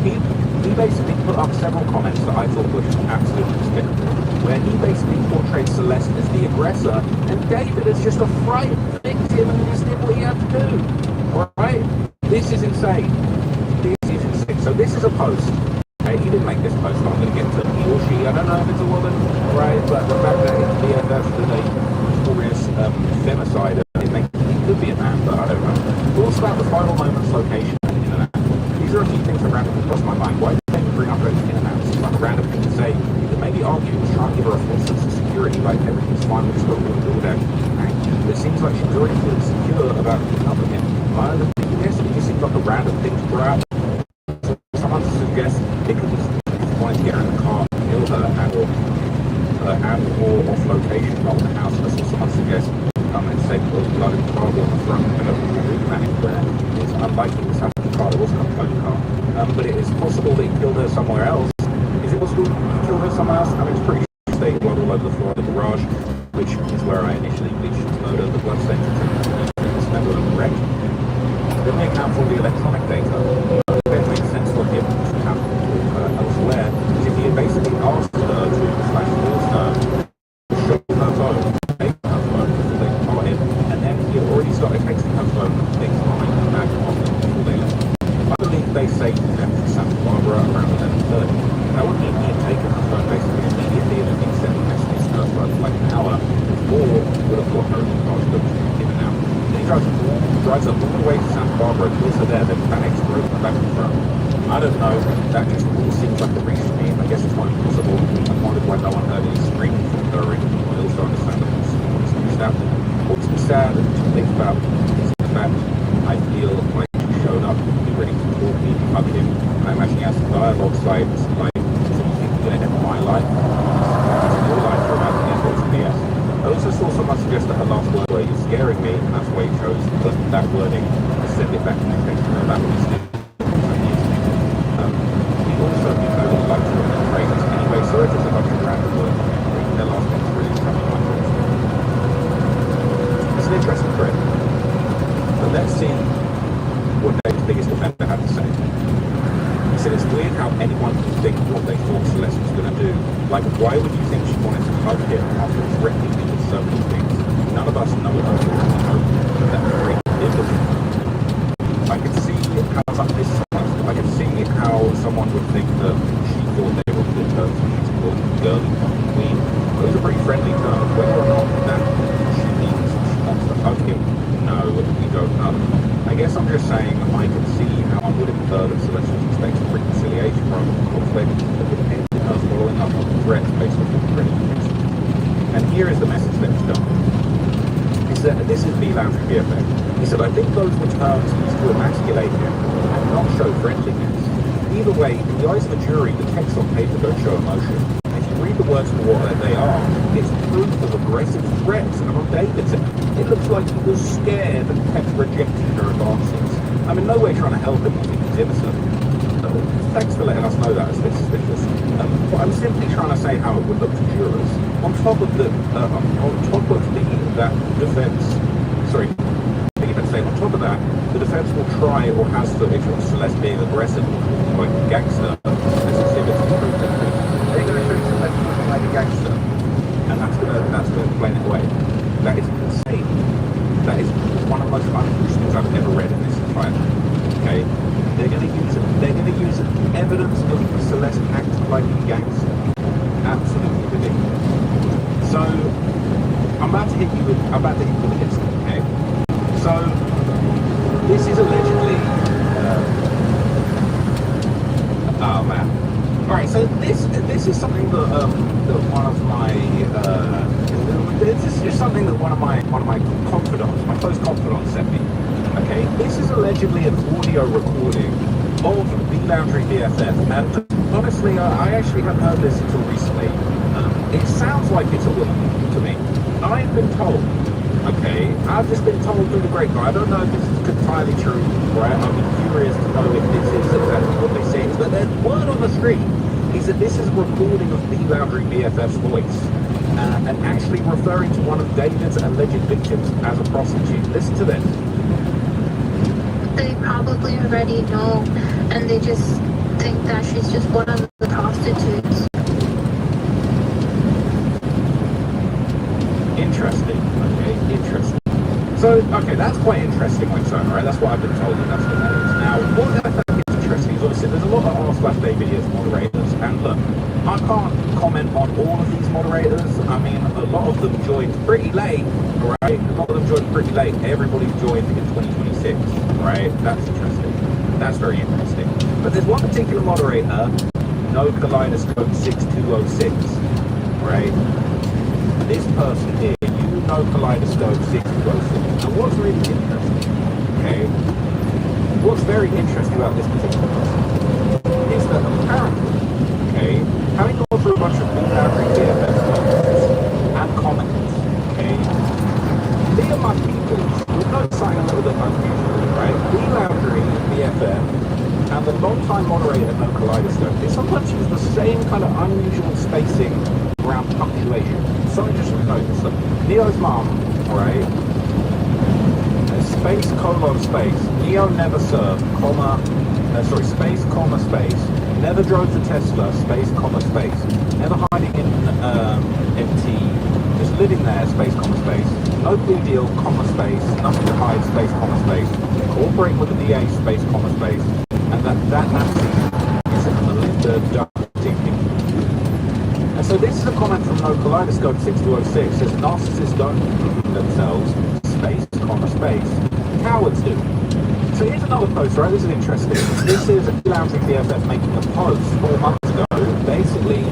[SPEAKER 13] he basically put up several comments that I thought were just absolutely despicable, where he basically portrayed Celeste as the aggressor and David as just a frightened victim and just did what he had to do. Alright? This is insane. This is insane. So this is a post. Okay, he didn't make this post, but I'm going to get to he or she. I don't know if it's a woman, right? But the fact that it's BFF is a notorious femicide, it could be a man, but I don't know. Thoughts about the final moments, location, and internet. These are a few things that randomly cross my mind. Why did they bring up those internet? It's like a random thing to say. You could maybe argue it was trying to give her a false sense of security, like everything's fine, we've just got to do all that. But it seems like she's already feeling secure about keeping up with him. My other thing, yes, it just seems like a random thing to throw out. Someone suggests to get her in the car and kill her and or off location from the house. I saw someone suggest and say there was blood in the car on the front. I don't think the man anywhere. It's unlikely this happened in the car. There wasn't a blood car. But it is possible that he killed her somewhere else. Is it possible he killed her somewhere else? I mean, it's pretty stained blood all over the floor of the garage, which is where I initially bleached the murder. The blood stains are smelled of wreck. Then we account for the electronic data. It makes sense for him to have elsewhere. If he had basically asked her to force her to show her phone, take her phone before they departed, and then he had already started texting her phone things behind her back on them before they left. I believe they say he left Santa Barbara around 11:30. That would mean he had taken her phone basically immediately and had been sending messages to her for like an hour before he would have got her in the car to in and out. Then he drives up all the way to Santa Barbara, kills her there, then panics to open her back in front. I don't know, that just all seems like a reach to me. I guess it's not impossible. I wondered why no one heard any screaming from her in the hills to understand that what's to be sad. What's to be sad to think about is the fact I feel like he showed up, he ready to talk me, hug him. I imagine he has some dialogue sites like, so you think you're going to end my life? Your life for about the end of BS. I also saw someone suggest that her last word were, "You're scaring me," and that's why he chose to put that wording to send it back to the text. That was it. He also knew how he liked to remember phrases. Anyway, sorry if it's a bunch of random words. Their last one's really coming on. It's an interesting thread. But let's see what Dave's biggest defender had to say. He said it's weird how anyone can think what they thought Celeste was going to do. Like, why would you think she wanted to hug him after threatening me with so many things? None of us know her. We know that very vividly. I can see how this. I can see how someone would think that she thought they were good terms when she's called girly queen. Those are pretty friendly terms. Whether or not that she means she wants to hug him, no, we don't know. I guess I'm just saying I can see how I would infer that Celeste was expecting reconciliation rather than conflict that would end in her following up on the threats based on the credit. And here is the message that was done. He said, this is the Landry BFF. He said, I think those were terms used to emasculate him and not show friendliness. Either way, in the eyes of a jury, the text on paper don't show emotion. If you read the words for what they are, it's proof of aggressive threats, and on David's end, it looks like he was scared and kept rejecting her advances. I'm in no way trying to help him, I think he's innocent. Thanks for letting us know that, it's a bit suspicious. But I'm simply trying to say how it would look to jurors. On top of that defense, on top of that, the defense will try or has footage of Celeste being aggressive like a gangster as exhibits to prove that they're going to show Celeste looking like a gangster, and that's going to explain it away. That is insane. That is one of the most unusual things I've ever read in this entire thing. Okay, they're going to use evidence of Celeste acting like a gangster. Absolutely ridiculous. So I'm about to hit you with a list. Okay. So, this is allegedly, oh man. Alright, so this is something that one of my, this is something that one of my confidants, my close confidants sent me. Okay, this is allegedly an audio recording of the Landry BFF, and honestly, I actually haven't heard this until recently. It sounds like it's a woman to me. I've been told. Okay, I've just been told through the grapevine. I don't know if this is entirely true, right? I'm curious to know if this is exactly what they say. But the word on the street is that this is a recording of the Landry BFF's voice, and actually referring to one of David's alleged victims as a prostitute. Listen to this.
[SPEAKER 14] They probably already know, and they just think that she's just one of the prostitutes.
[SPEAKER 13] Interesting. Okay, interesting. So, okay, that's quite interesting, like so, right? That's what I've been told, and that's what that is. Now, what I think is interesting is obviously there's a lot of r/Dave videos moderators, and look, I can't comment on all of these moderators. I mean, a lot of them joined pretty late, right? A lot of them joined pretty late. Everybody joined in 2026, right? That's interesting. That's very interesting. But there's one particular moderator, No Kaleidoscope 6206, right? This person here, you know Kaleidoscope 6206. Now what's really interesting, okay? What's very interesting about this particular person is that apparently, okay, unusual spacing around punctuation. Something just noticed that Neo's mom, alright, space colon space. Neo never served, space comma space. Never drove the Tesla, space comma space. Never hiding in MT, just living there, space comma space. No big deal, comma space. Nothing to hide, space comma space. Cooperate with the DA, space comma space. And that Nazi is in the Melinda Duck thinking. And so this is a comment from No Kaleidoscope 6206. Says narcissists don't themselves, space comma space. Cowards do. So here's another post, right? This is interesting. This is a Lounge BFF making a post 4 months ago, basically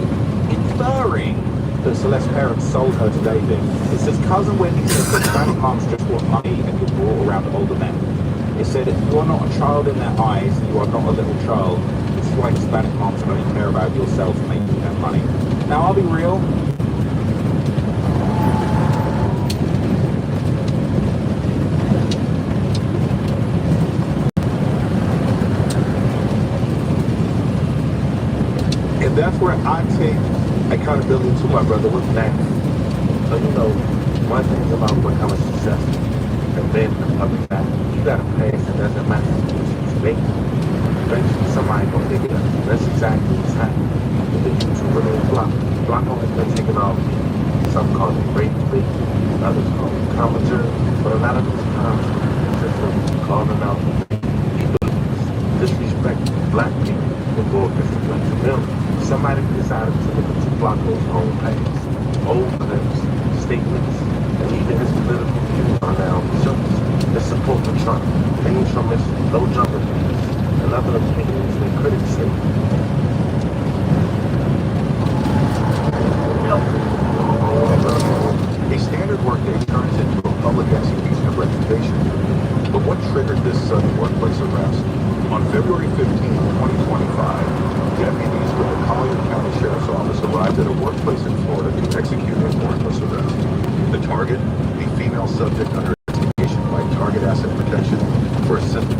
[SPEAKER 13] inferring that Celeste's parents sold her to David. It says, Cousin Wendy says that Hispanic moms just want money and get brought around older men. It said, if you are not a child in their eyes, you are not a little child. This is why Hispanic moms only care about yourself making them money. Now, I'll be real.
[SPEAKER 11] And that's where I take accountability to my brother with that. So, you know, one thing about becoming successful and then coming back, you got a past that doesn't matter what you make. Eventually, somebody gonna pick it up. That's exactly what's happening. The YouTube really block only been taken off. Some call it rape, others call it commenter, but a lot of those times, just for calling out disrespect black people who go against the black community. Somebody decided to block those old past, old clips, statements, and even his political views are now surface. They support the Trump, any Trumpist, no jumper views, and other opinions that critics say.
[SPEAKER 15] A standard workday turns into a public execution of reputation. But what triggered this sudden workplace arrest? On February 15, 2025, deputies with the Collier County Sheriff's Office arrived at a workplace in Florida to execute a warrantless arrest. The target, a female subject under investigation by Target Asset Protection for assistance.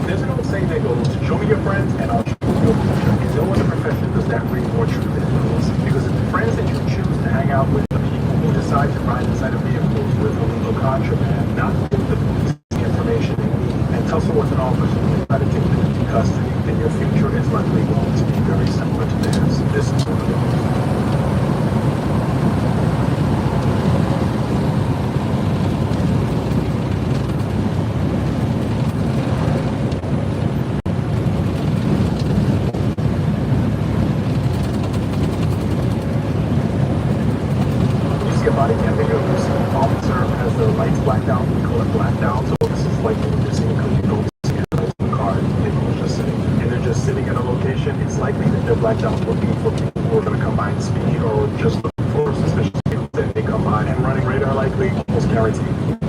[SPEAKER 3] There's an old saying that goes, show me your friends and I'll show you your future. In no other profession does that ring more true than yours. Because the friends that you choose to hang out with, the people who decide to ride inside of vehicles with illegal contraband, not give the police the information they need, and tussle with an officer who try to take them into custody, then your future is likely going to be very similar to theirs. This is one of those. Body cam video, you see the officer has the lights blacked out, we call it blacked out, so this is like when you're seeing because you go to scan the car, people are just sitting, and they're just sitting in a location, it's likely that they're blacked out looking for people who are going to come by and speed, or just looking for suspicious people that they come by, and running radar likely, almost guaranteed.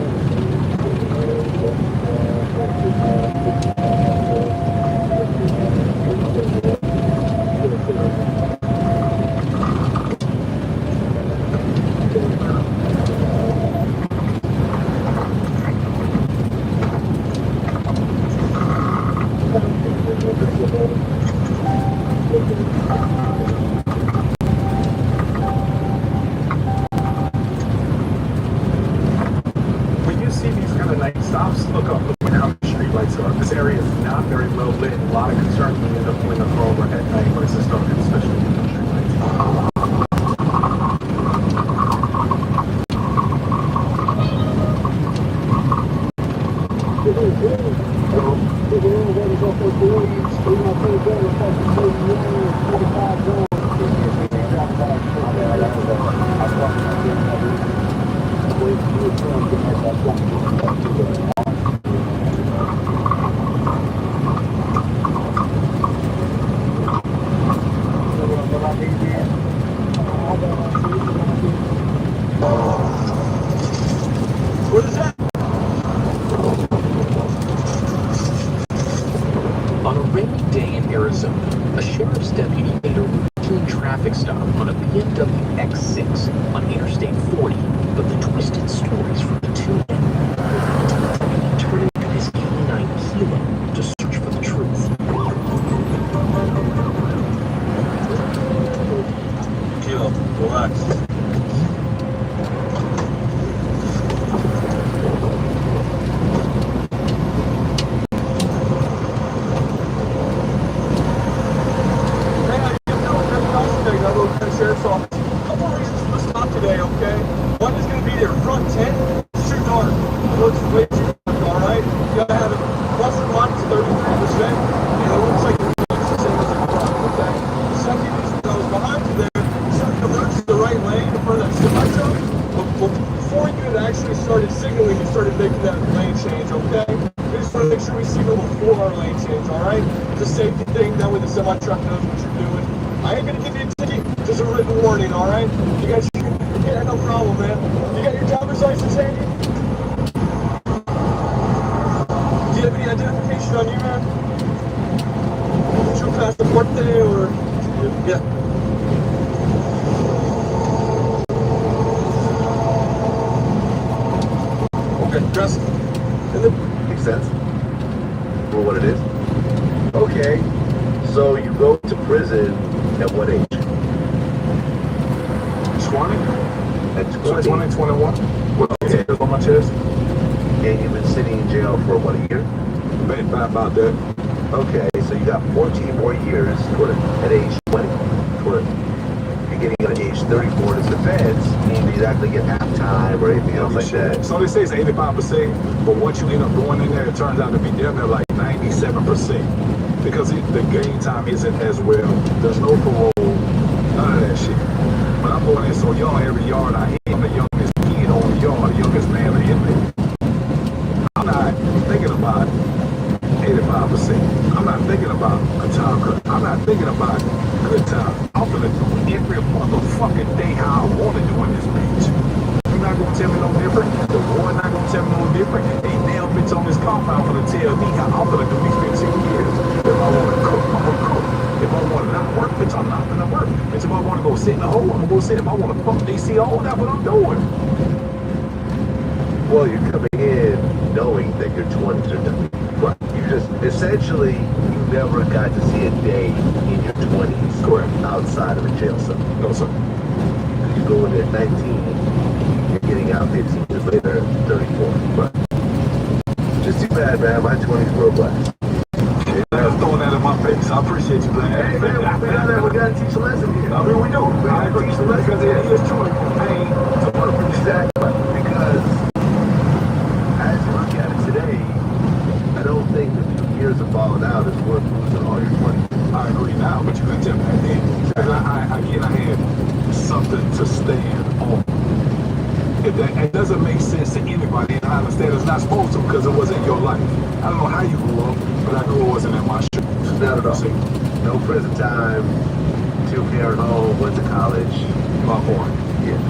[SPEAKER 8] on a BMW X6 on Interstate 40, but the twisted stories from the two men turning to his canine kilo to search for the truth.
[SPEAKER 11] Kilo, relax.
[SPEAKER 3] Sheriff's office. Couple reasons for the stop today, okay? One is going to be their front tent. It's too dark. It looks way too dark, alright? You gotta have it plus or minus 33%. And it looks like it's the same as the front, okay? The second is when I was behind you there, you started to merge to the right lane in front of that semi-truck. But before you had actually started signaling, you started making that lane change, okay? We just want to make sure we signal before our lane change, alright? It's a safety thing. That way the semi-truck knows what you're doing. I ain't gonna give you a ticket, just a written warning, alright? You got yeah, no problem, man. You got your driver's license handy? Do you have any identification on you, man? Did you pass the birthday or? Yeah. Okay, dress.
[SPEAKER 15] Makes sense for what it is. Okay, so you go to prison at what age?
[SPEAKER 11] 20?
[SPEAKER 15] At 20?
[SPEAKER 11] 20, 21. Well,
[SPEAKER 15] Okay.
[SPEAKER 11] on my chest.
[SPEAKER 15] And you've been sitting in jail for what, a year?
[SPEAKER 11] About that.
[SPEAKER 15] Okay, so you got 14 more years at age 20. You're getting out at age 34 as defense, meaning you not going to get half time or anything else like that.
[SPEAKER 11] So they say it's 85%, but once you end up going in there, it turns out to be damn near like 97%. Because the game time isn't as well. There's no parole, none of that shit. But I'm going in so young, every yard I hit, I'm the youngest kid on the yard, the youngest man in the inmate. I'm not thinking about 85%. I'm not thinking about a time cut. I'm not thinking about good time. I'm gonna do every motherfucking day how I want to do in this bitch. You're not gonna tell me no different. The boy not gonna tell me no different. Ain't damn bitch on this compound gonna tell me how I'm gonna do these 15 years. If I wanna cook, I'm gonna cook. If I wanna not work, bitch, I'm not gonna work. Bitch, if I wanna go sit in the hole, I'm gonna go sit. If I wanna fuck DCO, that's what I'm doing.
[SPEAKER 15] Well, you're coming in knowing that your 20s are done. But you just, essentially, you never got to see a day in your 20s.
[SPEAKER 11] Correct.
[SPEAKER 15] Outside of a jail cell.
[SPEAKER 11] No, sir.
[SPEAKER 15] You go in at 19, you're getting out 15 years later, 34. But just too bad, man. My 20s were a blast.
[SPEAKER 11] I was throwing that in my face. I appreciate you, man.
[SPEAKER 15] Hey, man, we gotta teach a lesson here.
[SPEAKER 11] I mean, we do.
[SPEAKER 15] We gotta teach a lesson
[SPEAKER 11] because it is true. Pain to work.
[SPEAKER 15] Exactly. Because as you look at it today, I don't think the 2 years of falling out is worth losing all your money.
[SPEAKER 11] I agree now, but you couldn't tell me that then. Because I had something to stand on. It doesn't make sense to anybody, and I understand it's not supposed to because it wasn't your life. I don't know how you grew up, but I knew it wasn't in my shoes.
[SPEAKER 15] Not at all.
[SPEAKER 11] See?
[SPEAKER 15] No prison time, two-parent home, went to college.
[SPEAKER 11] My point.
[SPEAKER 15] Yeah,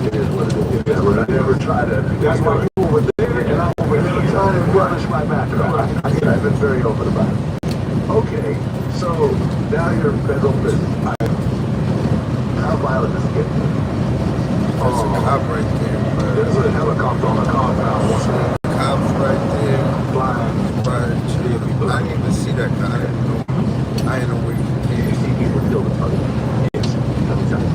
[SPEAKER 15] it is what it is. Never try to.
[SPEAKER 11] That's why you over there and I'm over here.
[SPEAKER 15] Never try to punish my back. I've been very open about it. Okay, so now you're in federal prison. How violent does it get?
[SPEAKER 16] There's a cop right there, man.
[SPEAKER 11] There's a helicopter on the compound once more.
[SPEAKER 16] Cops right there.
[SPEAKER 11] Flying.
[SPEAKER 16] Right. I didn't even see that guy. I didn't know where he came.
[SPEAKER 15] You see people killed in front of you?
[SPEAKER 11] Yes.
[SPEAKER 15] How many times?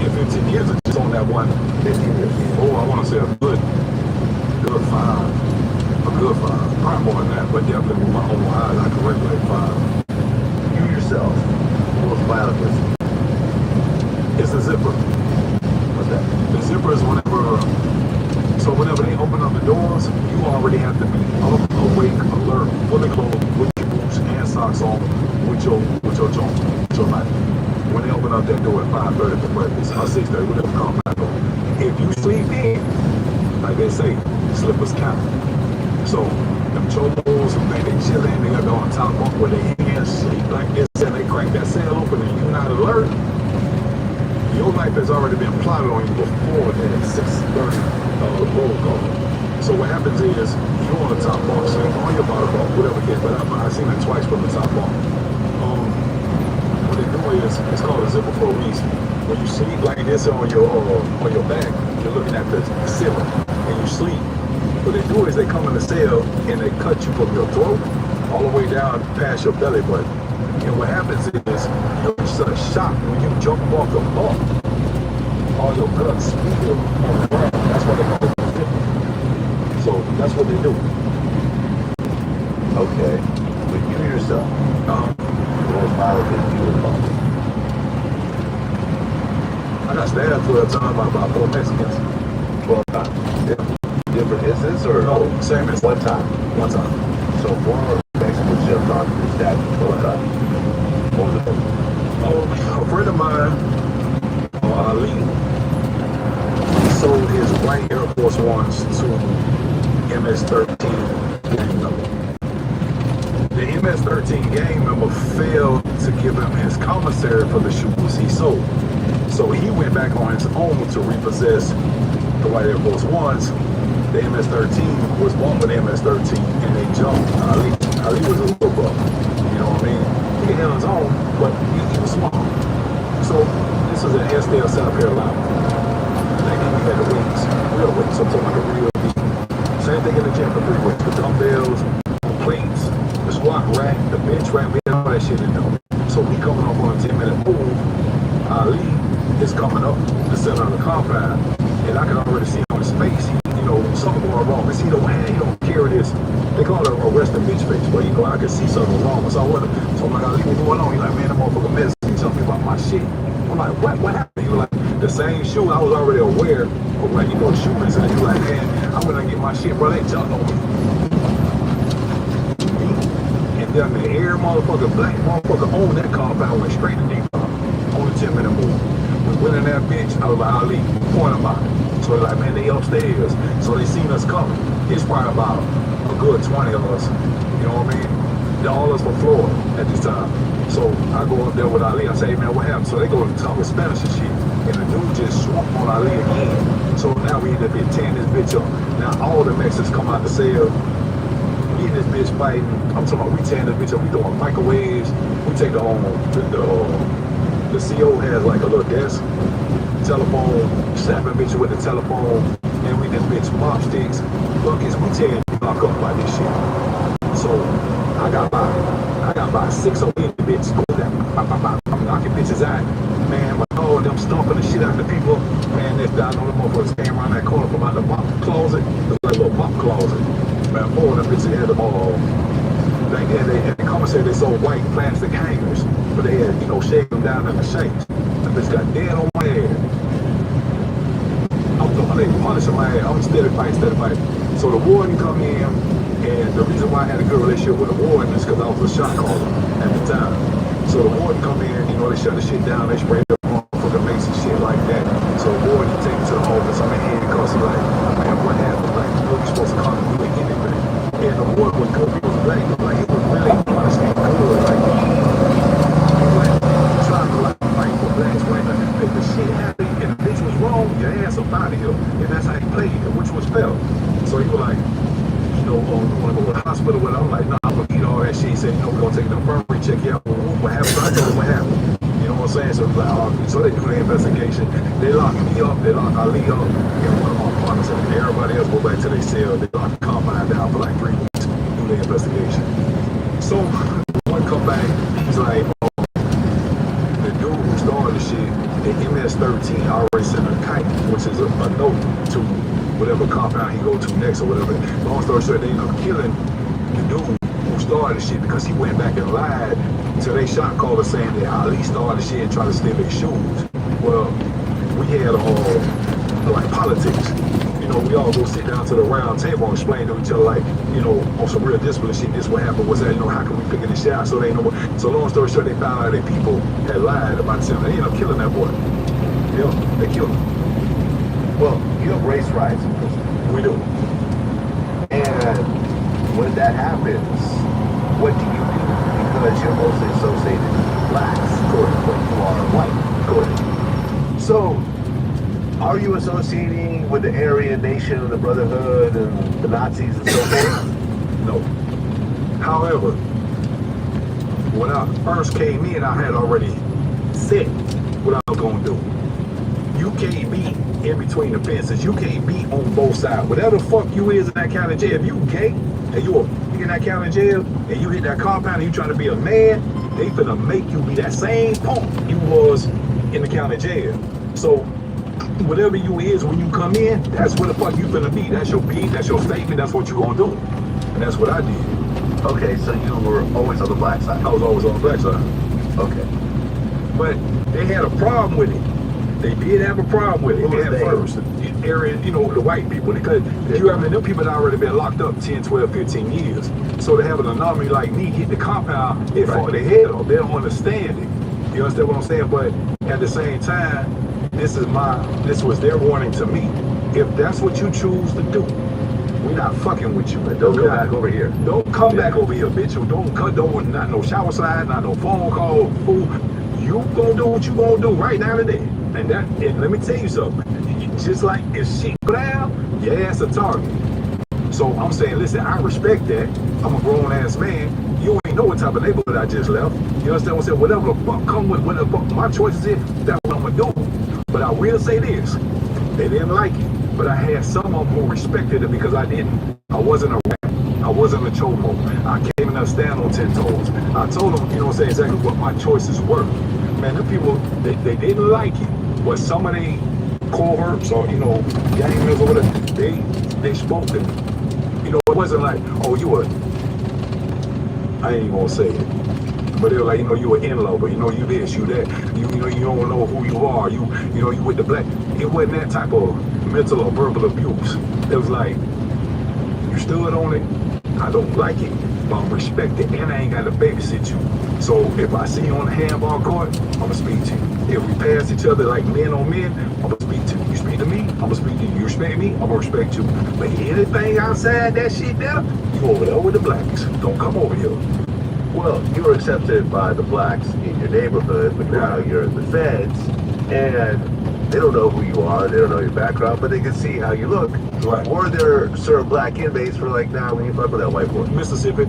[SPEAKER 11] Yeah, 15 years or just on that one.
[SPEAKER 15] 15 years.
[SPEAKER 11] Oh, I want to say a good 5. A good 5. Probably more than that, but definitely with my own eyes, I can regulate 5.
[SPEAKER 15] You yourself, most violent person.
[SPEAKER 11] It's a zipper.
[SPEAKER 15] What's that?
[SPEAKER 11] The zipper is whenever they open up the doors, you already have to be up, awake, alert, fully clothed, with your boots and socks on, with your joint, with your knife. When they open up that door at 5:30 for breakfast, or 6:30, whatever come back on. If you sleep in, like they say, slippers count. So them chomos, they chilling, they got to go on top bunk where their hands sleep like this, and they crack that cell open and you're not alert. Your life has already been plotted on you before that 6:30 roll call. So what happens is you're on the top bunk, sleep on your bottom bunk, whatever it is, but I've seen it twice from the top bunk. When they
[SPEAKER 15] do is, it's called a zipper for a reason. When you sleep like this on your back, you're looking at the ceiling and you sleep. What they do is they come in the cell and they cut you from your throat all the way down past your belly button. And what happens is you're shocked when you jump off the bar. All your guts spill on the ground. That's why they call it a zipper. So that's what they do.
[SPEAKER 11] Okay. But you yourself, was violated, you were called.
[SPEAKER 15] I got stabbed 12 times by about 4 Mexicans.
[SPEAKER 11] 12 times. Yeah. Different incidents or?
[SPEAKER 15] No, same as
[SPEAKER 11] one time.
[SPEAKER 15] One time.
[SPEAKER 11] So 4 Mexicans jumped on you, stabbed you 12 times. What was it?
[SPEAKER 15] A friend of mine, Ali, he sold his white Air Force Ones to MS-13 gang member. The MS-13 gang member failed to give him his commissary for the shoes he sold. So he went back on his own to repossess the white Air Force Ones. The MS-13 was bought with the MS-13 and they jumped Ali. Ali was a little brother, you know what I mean? He held his own, but he was small. So this was in Estelle, South Carolina. They had the weights, real weights. I'm talking about the real deep. Same thing in the gym, the 3 weights, the dumbbells, the plates, the squat rack, the bench rack, we had all that shit in there. So we coming up on a 10-minute move. Ali is coming up the center of the compound, and I can already see on his face, something going wrong. He don't carry this. They call it a resting bitch face, but I can see something wrong. So I'm like, Ali, what's going on? He's like, man, that motherfucker messed me something about my shit. I'm like, what happened? He was like, the same shoe. I was already aware of like, the shoe incident. He was like, man, I'm gonna get my shit, bro. They jumped on me. And then the air motherfucker, black motherfucker owned that compound, went straight to deep on the 10-minute move. We went in that bitch. I was like, Ali, point them out. So they're like, man, they upstairs. So they seen us coming. It's probably about a good 20 of us. You know what I mean? All of us from Florida at this time. So I go up there with Ali. I say, hey, man, what happened? So they go to talk with Spanish and shit. And the dude just swooped on Ali again. So now we end up tearing this bitch up. Now all the Mexicans come out the cell. We in this bitch fighting. I'm talking about we tearing this bitch up. We throwing microwaves. We take the CO has like a little desk. Telephone, slapping bitch with the telephone, and we this bitch mop sticks, buckets, we tearing knock up by this shit. So I got by 6 of these bitches going down. I'm knocking bitches out. Man, all them stomping the shit out of the people. Man, this down on the motherfuckers came around that corner from out the mop closet. It was like a little mop closet. Man, 4 of them bitches had them all. They commissary, they sold white plastic hangers, but they had, shaved them down in the shapes. That bitch got dead on my head. I'm throwing they punishing my ass. I'm steady fighting. So the warden come in, and the reason why I had a good relationship with the warden is because I was a shot caller at the time. So the warden come in, they shut the shit down, they sprayed the motherfucking mace and shit like that. So the warden take me to the office, I'm in handcuffs, he's like, man, what happened? Like, you're supposed to come and do anything. And the warden was good, he was black, like, he was really punishing good, like, he went trying to like fight for blacks, women, if the shit happened, and the bitch was wrong, your ass up out of here. And that's how he played it, which was fair. So he was like, we want to go to the hospital with it. I'm like, nah, I'm going to eat all that shit. He said, we're going to take the infirmary, check you out. What happened? I told him what happened. You know what I'm saying? So he's like, so they do the investigation. They lock me up, they lock Ali up, and one of my partners, and everybody else go back to their cell. They lock the compound down for like 3 weeks, do the investigation. So one come back, he's like, the dude who started the shit, the MS-13 already sent a kite, which is a note to whatever compound he go to next or whatever. Long story short, they end up killing the dude who started the shit because he went back and lied to they shot caller saying that Ali started the shit and tried to steal their shoes. Well, we had like politics. We all go sit down to the round table and explain to each other, like, on some real discipline shit, this what happened, what's that, how can we figure this shit out? So they know. So long story short, they found out that people had lied about him. They ended up killing that boy. They killed him.
[SPEAKER 11] Well, you have race riots in prison.
[SPEAKER 15] We do.
[SPEAKER 11] And when that happens, what do you do? Because you're mostly associated with blacks, but you are white.
[SPEAKER 15] Correct.
[SPEAKER 11] So, are you associating with the Aryan Nation, the Brotherhood, and the Nazis and so forth?
[SPEAKER 15] No. However, when I first came in, I had already
[SPEAKER 11] said what I was gonna do. You can't be in between the fences. You can't be on both sides. Whatever the fuck you is in that county jail, if you gay and you in that county jail and you hit that compound and you trying to be a man, they finna make you be that same punk you was in the county jail. So whatever you is when you come in, that's what the fuck you finna be. That's your beat, that's your statement, that's what you gonna do. And that's what I did.
[SPEAKER 15] Okay, so you were always on the black side.
[SPEAKER 11] I was always on the black side.
[SPEAKER 15] Okay.
[SPEAKER 11] But they had a problem with it. They did have a problem with it.
[SPEAKER 15] Who was
[SPEAKER 11] At
[SPEAKER 15] they?
[SPEAKER 11] first. Area, you know, the white people. Because you I mean, them people had already been locked up 10, 12, 15 years. So to have an anomaly like me hit the compound, it fucked their head off. They don't understand it. You understand what I'm saying? But at the same time, this was their warning to me. If that's what you choose to do, we're not fucking with you.
[SPEAKER 15] Don't come back over here.
[SPEAKER 11] Don't come back over here, bitch. Don't not no shower slide, not no phone call, fool. You gonna do what you gonna do right now today. And let me tell you something. Just like if shit go down, your ass a target. So I'm saying, listen, I respect that. I'm a grown ass man. You ain't know what type of neighborhood I just left. You understand what I'm saying? Whatever the fuck come with whatever fuck my choices is, that's what I'm gonna do. But I will say this. They didn't like it. But I had some of them who respected it because I wasn't a rat. I wasn't a chomo. I came in there stand on 10 toes. I told them, you know what I'm saying, exactly what my choices were. Man, the people, they didn't like it. But some of the cohorts or, you know, gang members or whatever, they spoke to me. You know, it wasn't like, oh, you were, I ain't even gonna say it. But they were like, you know, you were in-law, but you know, you this, you that. You know, you don't know who you are. You know, you with the black. It wasn't that type of mental or verbal abuse. It was like, you stood on it, I don't like it, but I'm respected, and I ain't got to babysit you. So if I see you on the handball court, I'm gonna speak to you. If we pass each other like men on men, I'm gonna speak to you. You speak to me, I'm gonna speak to you. You respect me, I'm gonna respect you. But anything outside that shit there, you over there with the blacks. Don't come over here.
[SPEAKER 15] Well, you were accepted by the blacks in your neighborhood, but now you're in the feds, and they don't know who you are, they don't know your background, but they can see how you look.
[SPEAKER 11] Right.
[SPEAKER 15] Or they're certain black inmates for like, nah, we ain't fuck with that white boy.
[SPEAKER 11] Mississippi,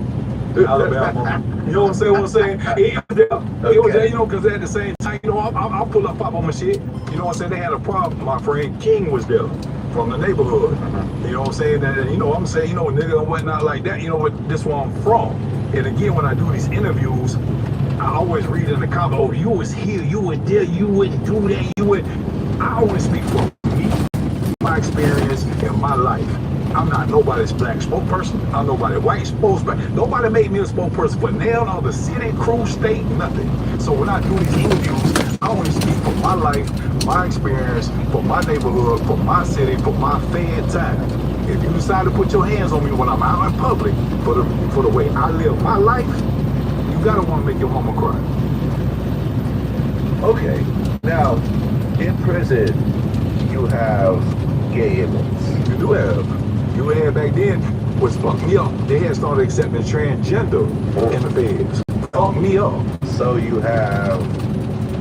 [SPEAKER 11] Alabama. You know what I'm saying? It was there, you know, because at the same time, you know, I'll pull up pop on my shit. You know what I'm saying? They had a problem. My friend King was there from the neighborhood. You know what I'm saying? And, you know, I'm saying, you know, nigga and whatnot like that. You know what? This where I'm from. And again, when I do these interviews, I always read in the comment, oh, you was here, you were there, you wouldn't do that, you would. I always speak for me, my experience, and my life. I'm not nobody's black spokesperson. I'm nobody's white spokesperson. Nobody made me a spokesperson for nail or the city, crew, state, nothing. So when I do these interviews, I only speak for my life, my experience, for my neighborhood, for my city, for my fed time. If you decide to put your hands on me when I'm out in public for the way I live my life, you gotta want to make your mama cry.
[SPEAKER 15] Okay, now in prison you have gay inmates.
[SPEAKER 11] You do have. You had back then, what's fucked me up, they had started accepting transgender in the feds. Fucked me up.
[SPEAKER 15] So you have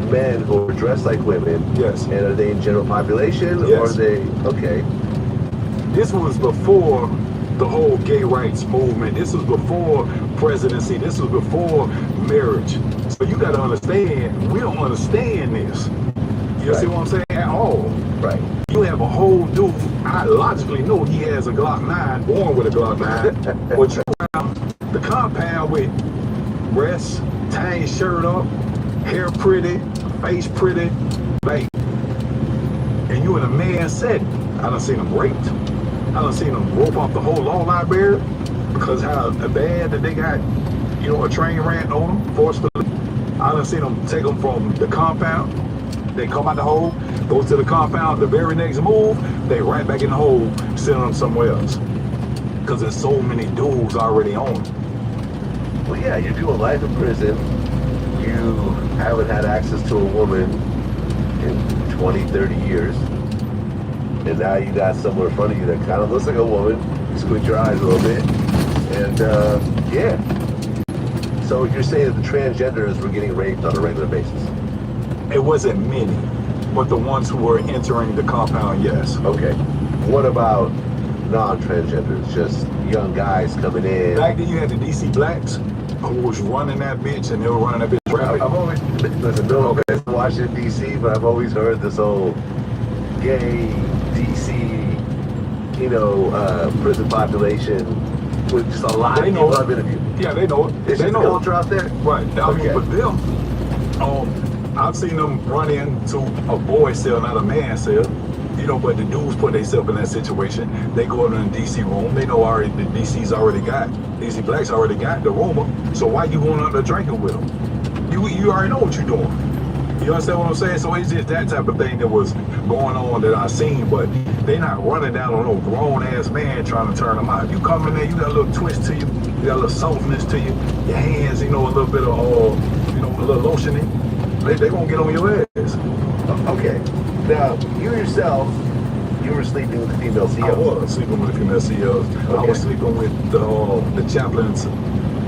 [SPEAKER 15] men who are dressed like women.
[SPEAKER 11] Yes.
[SPEAKER 15] And are they in general population?
[SPEAKER 11] Yes.
[SPEAKER 15] Or are they, okay.
[SPEAKER 11] This was before the whole gay rights movement. This was before presidency. This was before marriage. So you gotta understand, we don't understand this. You see what I'm saying? At all.
[SPEAKER 15] Right.
[SPEAKER 11] You have a whole dude, I logically know he has a Glock 9, born with a Glock 9, but you around the compound with breasts, tying his shirt up, hair pretty, face pretty, like, and you in a man's setting. I done seen him raped. I done seen them rope off the whole law library because how bad that they got, you know, a train ran on them forcefully. I done seen them take them from the compound. They come out the hole, goes to the compound, the very next move, they right back in the hole, send them somewhere else. Because there's so many dudes already on them.
[SPEAKER 15] Well, yeah, you're doing life in prison. You haven't had access to a woman in 20, 30 years. And now you got someone in front of you that kind of looks like a woman. You squint your eyes a little bit. And, yeah. So you're saying that the transgenders were getting raped on a regular basis?
[SPEAKER 11] It wasn't many, but the ones who were entering the compound, yes.
[SPEAKER 15] Okay. What about non-transgenders? Just young guys coming in?
[SPEAKER 11] Back then you had the DC Blacks who was running that bitch, and they were running that bitch rapid. Listen, no offense to Washington, D.C., but I've always heard this whole gay D.C., prison population with just a lot of people I've interviewed.
[SPEAKER 15] Yeah, they know it.
[SPEAKER 11] It's
[SPEAKER 15] they
[SPEAKER 11] just
[SPEAKER 15] know
[SPEAKER 11] the culture out there?
[SPEAKER 15] Right. I mean,
[SPEAKER 11] Okay.
[SPEAKER 15] with them, I've seen them run into a boy cell, not a man cell. But the dudes put themselves in that situation. They go in the DC room. They know already the DC Blacks already got the rumor. So why you going out there drinking with them? You already know what you're doing. You understand what I'm saying? So it's just that type of thing that was going on that I seen, but they not running down on no grown ass man trying to turn them out. You come in there, you got a little twist to you, you got a little softness to you, your hands, a little bit of, a little lotioning. They gonna get on your ass.
[SPEAKER 11] Okay. Now, you yourself, you were sleeping with the female CEOs.
[SPEAKER 15] I was sleeping with the female CEOs.
[SPEAKER 11] Okay.
[SPEAKER 15] I was sleeping with the chaplain's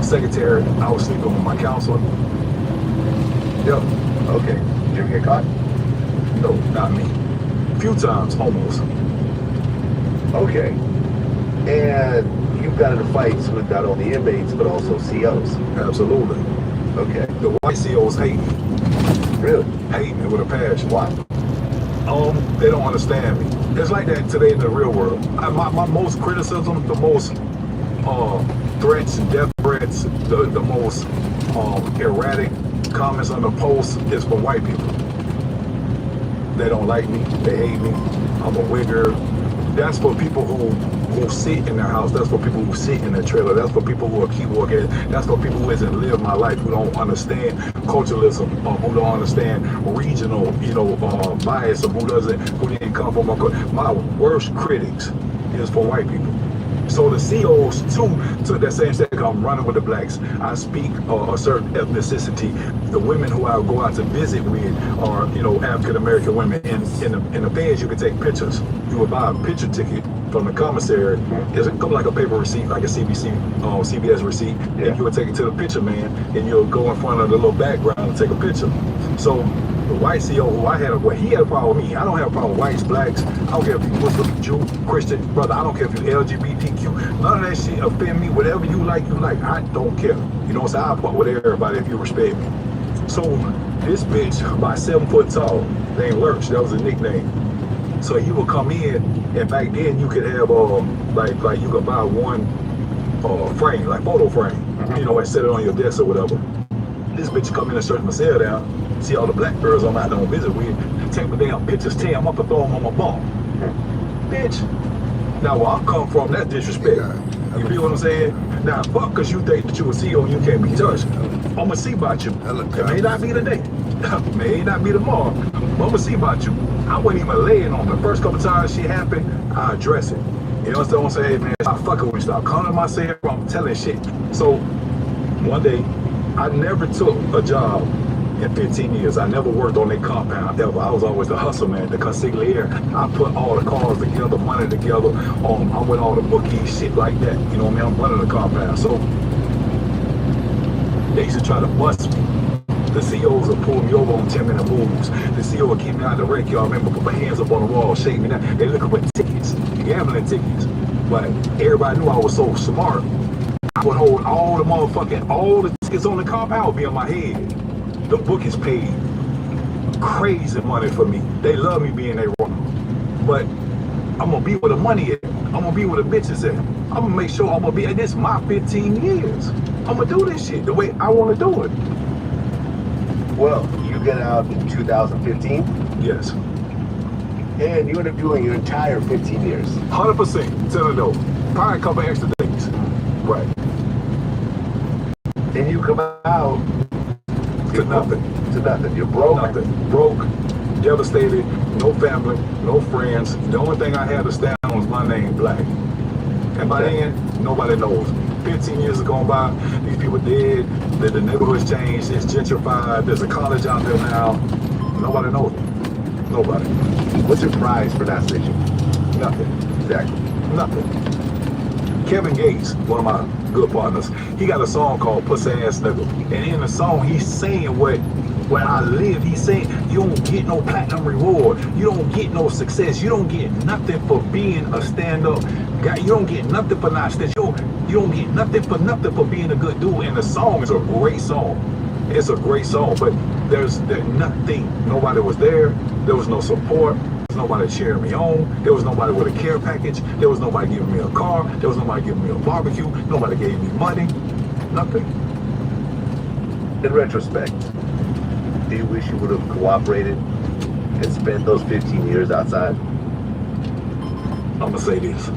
[SPEAKER 15] secretary. I was sleeping with my counselor. Yep.
[SPEAKER 11] Okay. Did you ever get caught?
[SPEAKER 15] No, not me. A few times, almost.
[SPEAKER 11] Okay. And you've got into fights with not only inmates, but also COs.
[SPEAKER 15] Absolutely.
[SPEAKER 11] Okay.
[SPEAKER 15] The white COs hate me.
[SPEAKER 11] Really?
[SPEAKER 15] Hate me with a passion.
[SPEAKER 11] Why?
[SPEAKER 15] They don't understand me. It's like that today in the real world. My most criticism, the most threats, death threats, the most erratic comments on the post is from white people. They don't like me. They hate me. I'm a wigger. That's for people who sit in their house. That's for people who sit in their trailer. That's for people who are keyboard warriors. That's for people who hasn't lived my life, who don't understand culturalism, who don't understand regional, bias, or who didn't come from my worst critics is for white people. So the CEOs too took that same step. I'm running with the blacks. I speak a certain ethnicity. The women who I go out to visit with are, African American women. In the feds, you can take pictures. You would buy a picture ticket from the commissary. It's like a paper receipt, like a CBS receipt.
[SPEAKER 11] Yeah.
[SPEAKER 15] And you would take it to the picture man, and you'll go in front of the little background and take a picture. So the white CEO who he had a problem with me. I don't have a problem with whites, blacks. I don't care if you Muslim, Jew, Christian, brother. I don't care if you LGBTQ. None of that shit offend me. Whatever you like, you like. I don't care. So I fuck with everybody if you respect me. So this bitch, about 7 foot tall, named Lurch, that was a nickname. So he would come in, and back then you could have like you could buy one frame, like photo frame, and set it on your desk or whatever. This bitch come in and search my cell down, see all the black girls I'm out there on visit with, take my damn pictures, tear them up and throw them on my ball. Bitch. Now where I come from, that's disrespect. You feel what I'm saying? Now fuck, cause you think that you a CEO and you can't be touched. I'ma see about you. It may not be today. May not be tomorrow. But I'ma see about you. I wasn't even laying on the first couple times shit happened, I address it. You know what I'm saying? Hey man, stop fucking with me, stop calling to my cell, I'm telling shit. So one day, I never took a job in 15 years. I never worked on their compound ever. I was always the hustle man, the consigliere. I put all the cars together, money together. I'm with all the bookies, shit like that. You know what I mean? I'm running the compound. So they used to try to bust me. The CEOs will pull me over on 10-minute moves. The CEO will keep me out of the wreck. Y'all remember, put my hands up on the wall, shake me down. They looking for tickets, gambling tickets. But everybody knew I was so smart. I would hold all the tickets on the compound would be on my head. The book is paid crazy money for me. They love me being there wrong. But I'm gonna be where the money is. I'm gonna be where the bitches at. I'm gonna make sure I'm gonna be, and this is my 15 years. I'm gonna do this shit the way I wanna do it.
[SPEAKER 11] Well, you get out in 2015?
[SPEAKER 15] Yes.
[SPEAKER 11] And you end up doing your entire 15 years.
[SPEAKER 15] 100%, tell it though. Probably a couple extra days. Right.
[SPEAKER 11] And you come out
[SPEAKER 15] to nothing.
[SPEAKER 11] To nothing. You're broke.
[SPEAKER 15] Nothing. Broke, devastated, no family, no friends. The only thing I had to stand on was my name, Black. And by then, nobody knows. 15 years have gone by, these people dead, the neighborhood's changed, it's gentrified, there's a college out there now. Nobody knows me. Nobody.
[SPEAKER 11] What's your prize for that station?
[SPEAKER 15] Nothing.
[SPEAKER 11] Exactly.
[SPEAKER 15] Nothing. Kevin Gates, one of my good partners, he got a song called Pussy Ass Nigga. And in the song, he's saying what I live. He's saying you don't get no platinum reward. You don't get no success. You don't get nothing for being a stand-up guy. You don't get nothing for not stand. You don't get nothing for being a good dude. And the song is a great song. It's a great song. But There's nothing. Nobody was there. There was no support. There was nobody cheering me on. There was nobody with a care package. There was nobody giving me a car. There was nobody giving me a barbecue. Nobody gave me money. Nothing.
[SPEAKER 17] In retrospect, do you wish you would have cooperated and spent those 15 years outside?
[SPEAKER 15] I'm gonna say this.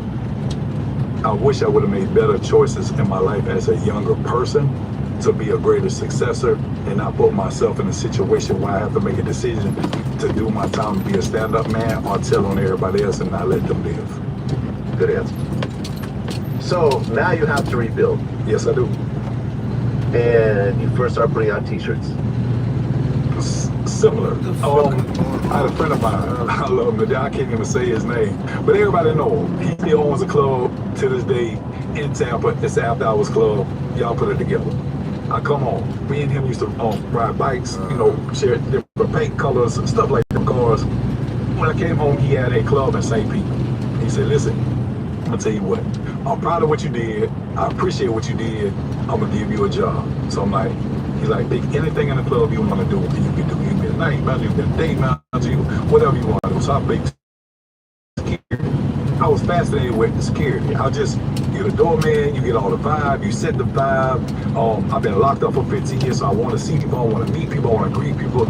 [SPEAKER 15] I wish I would have made better choices in my life as a younger person to be a greater successor and not put myself in a situation where I have to make a decision to do my time to be a stand-up man or tell on everybody else and not let them live.
[SPEAKER 17] Good answer. So now you have to rebuild.
[SPEAKER 15] Yes, I do.
[SPEAKER 17] And you first start putting out t-shirts.
[SPEAKER 15] Similar. I had a friend of mine, I love him, I can't even say his name, but everybody know him. He still owns a club to this day in Tampa. It's the After Hours Club. Y'all put it together. I come home. Me and him used to ride bikes, you know, share different paint colors and stuff like that, cars. When I came home, he had a club in St. Pete. He said, listen, I'm gonna tell you what, I'm proud of what you did. I appreciate what you did. I'm gonna give you a job. So I'm like, he's like, pick anything in the club you want to do, and you can do. You can be a night manager, you can be a day manager, whatever you want to do. So I picked security. I was fascinated with the security. You're the doorman, you get all the vibe, you set the vibe. I've been locked up for 15 years, so I want to see people, I want to meet people, I want to greet people.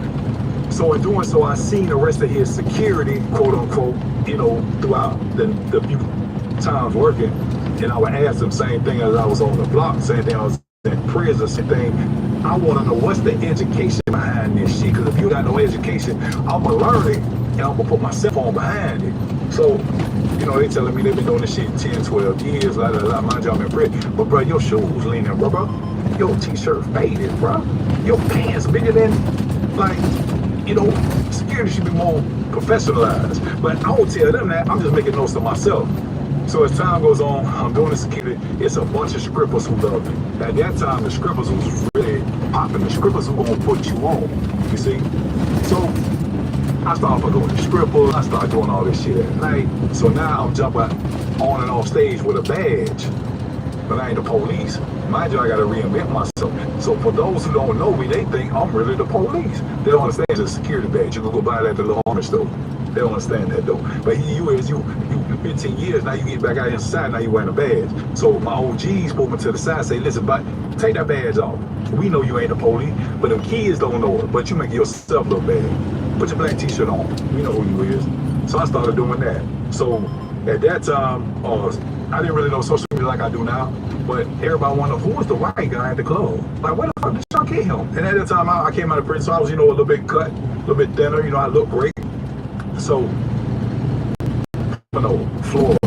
[SPEAKER 15] So in doing so, I seen the rest of his security, quote unquote, you know, throughout the few times working. And I would ask them same thing as I was on the block, same thing I was in prison, same thing. I want to know what's the education behind this shit. Because if you got no education, I'm going to learn it and I'm going to put myself on behind it. So, you know, they telling me they've been doing this shit 10, 12 years, mind you, I'm in prison. But bro, your shoes leaning, bro. Your t-shirt faded, bro. Your pants bigger than, like, you know, security should be more professionalized. But I won't tell them that. I'm just making notes to myself. So as time goes on, I'm doing the security. It's a bunch of strippers who love me. At that time, the strippers was really popping. The strippers who gonna put you on, you see? So I started going to strippers. I started doing all this shit at night. So now I'm jumping on and off stage with a badge. But I ain't the police. Mind you, I gotta reinvent myself. So for those who don't know me, they think I'm really the police. They don't understand it's a security badge. You can go buy that at the little orange store. They don't understand that though. But you 15 years, now you get back out in society, now you wearing a badge. So my OGs pull me to the side, say, listen, but take that badge off. We know you ain't the police, but them kids don't know it. But you make yourself look bad. Put your black t-shirt on. We know who you is. So I started doing that. So at that time, I didn't really know social media like I do now, but everybody wanted to know who was the white guy at the club. Like, where the fuck did y'all get him? And at that time, I came out of prison, so I was, you know, a little bit cut, a little bit thinner, you know, I looked great. So, you know, Flora,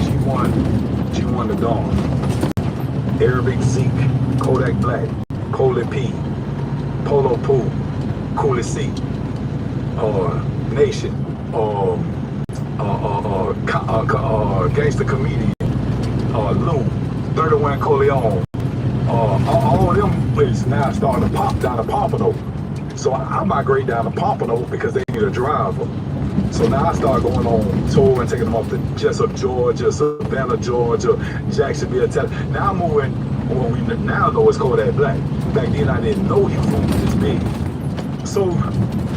[SPEAKER 15] she won the Dawn. Arabic Zeke, Kodak Black, Coley P, Polo Poo, Cooley C, Nation, Gangster Comedian, Lou, 31 Corleone, all of them places now starting to pop down to Pompano. So I migrate down to Pompano because they need a driver. So now I start going on tour and taking them off to Jessup, Georgia, Savannah, Georgia, Jacksonville, Texas. Now I'm moving what we now know is Kodak Black. Back then I didn't know he was this big. So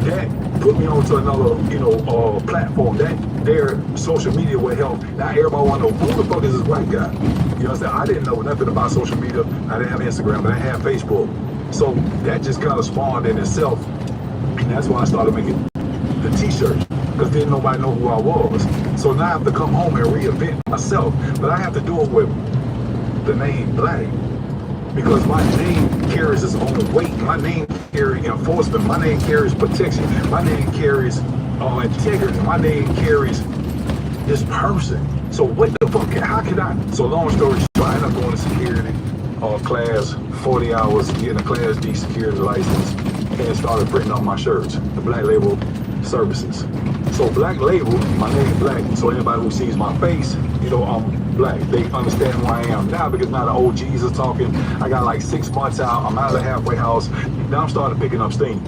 [SPEAKER 15] that put me onto another, you know, platform. That their social media will help. Now everybody want to know who the fuck is this white guy. You know what I'm saying? I didn't know nothing about social media. I didn't have Instagram, but I had Facebook. So that just kind of spawned in itself. And that's why I started making the t-shirts, because didn't nobody know who I was. So now I have to come home and reinvent myself. But I have to do it with the name Black, because my name carries its own weight. My name carries enforcement. My name carries protection. My name carries integrity. My name carries this person. So what the fuck, how can I? So long story short, I ended up going to security class, 40 hours, getting a Class D security license, and started printing on my shirts, the Black Label Services. So Black Label, my name Black, so anybody who sees my face, you know, I'm Black. They understand who I am now, because now the OGs are talking. I got like 6 months out, I'm out of the halfway house. Now I'm starting picking up steam.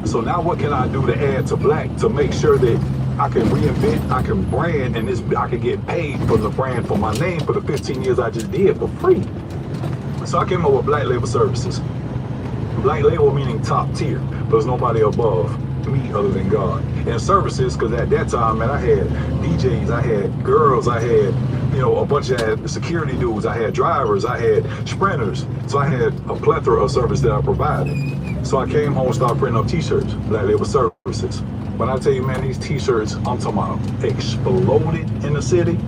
[SPEAKER 15] So now what can I do to add to Black to make sure that I can reinvent, I can brand, and I can get paid for the brand, for my name, for the 15 years I just did for free. So I came up with Black Label Services. Black label meaning top tier. There's nobody above me other than God. And services, because at that time, man, I had DJs, I had girls, I had, you know, a bunch of security dudes, I had drivers, I had sprinters. So I had a plethora of service that I provided. So I came home and started printing up t-shirts, Black label services. When I tell you, man, these t-shirts, I'm talking about exploded in the city.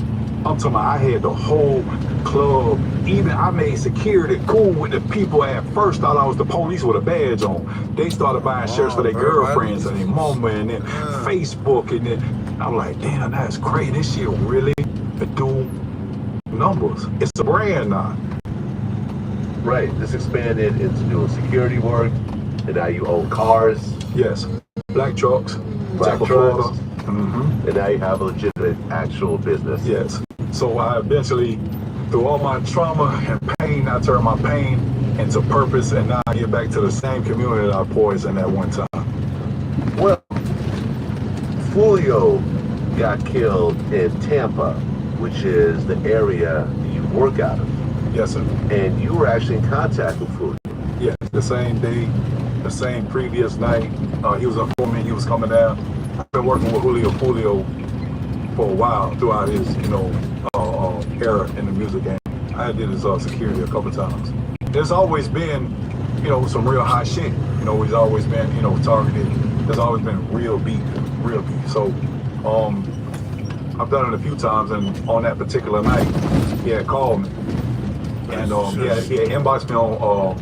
[SPEAKER 15] I'm talking about I had the whole club. Even I made security cool with the people at first thought I was the police with a badge on. They started buying shirts for their girlfriends and their mama and then Facebook and then I'm like, damn, that's crazy. This shit really do numbers. It's a brand now.
[SPEAKER 17] Right. This expanded into doing security work, and now you own cars.
[SPEAKER 15] Yes. Black trucks.
[SPEAKER 17] Black trucks.
[SPEAKER 15] Mm-hmm.
[SPEAKER 17] And now you have a legitimate actual business.
[SPEAKER 15] Yes. So I eventually, through all my trauma and pain, I turned my pain into purpose, and now I get back to the same community that I poisoned at one time.
[SPEAKER 17] Well, Julio got killed in Tampa, which is the area you work out of.
[SPEAKER 15] Yes, sir.
[SPEAKER 17] And you were actually in contact with Julio.
[SPEAKER 15] Yes, the same day, the same previous night. He was informing me he was coming down. I've been working with Julio for a while throughout his, you know, era in the music game. I did his security a couple times. There's always been, you know, some real hot shit. You know, he's always been, you know, targeted. There's always been real beef. So, I've done it a few times, and on that particular night, he had called me, and he had inboxed me on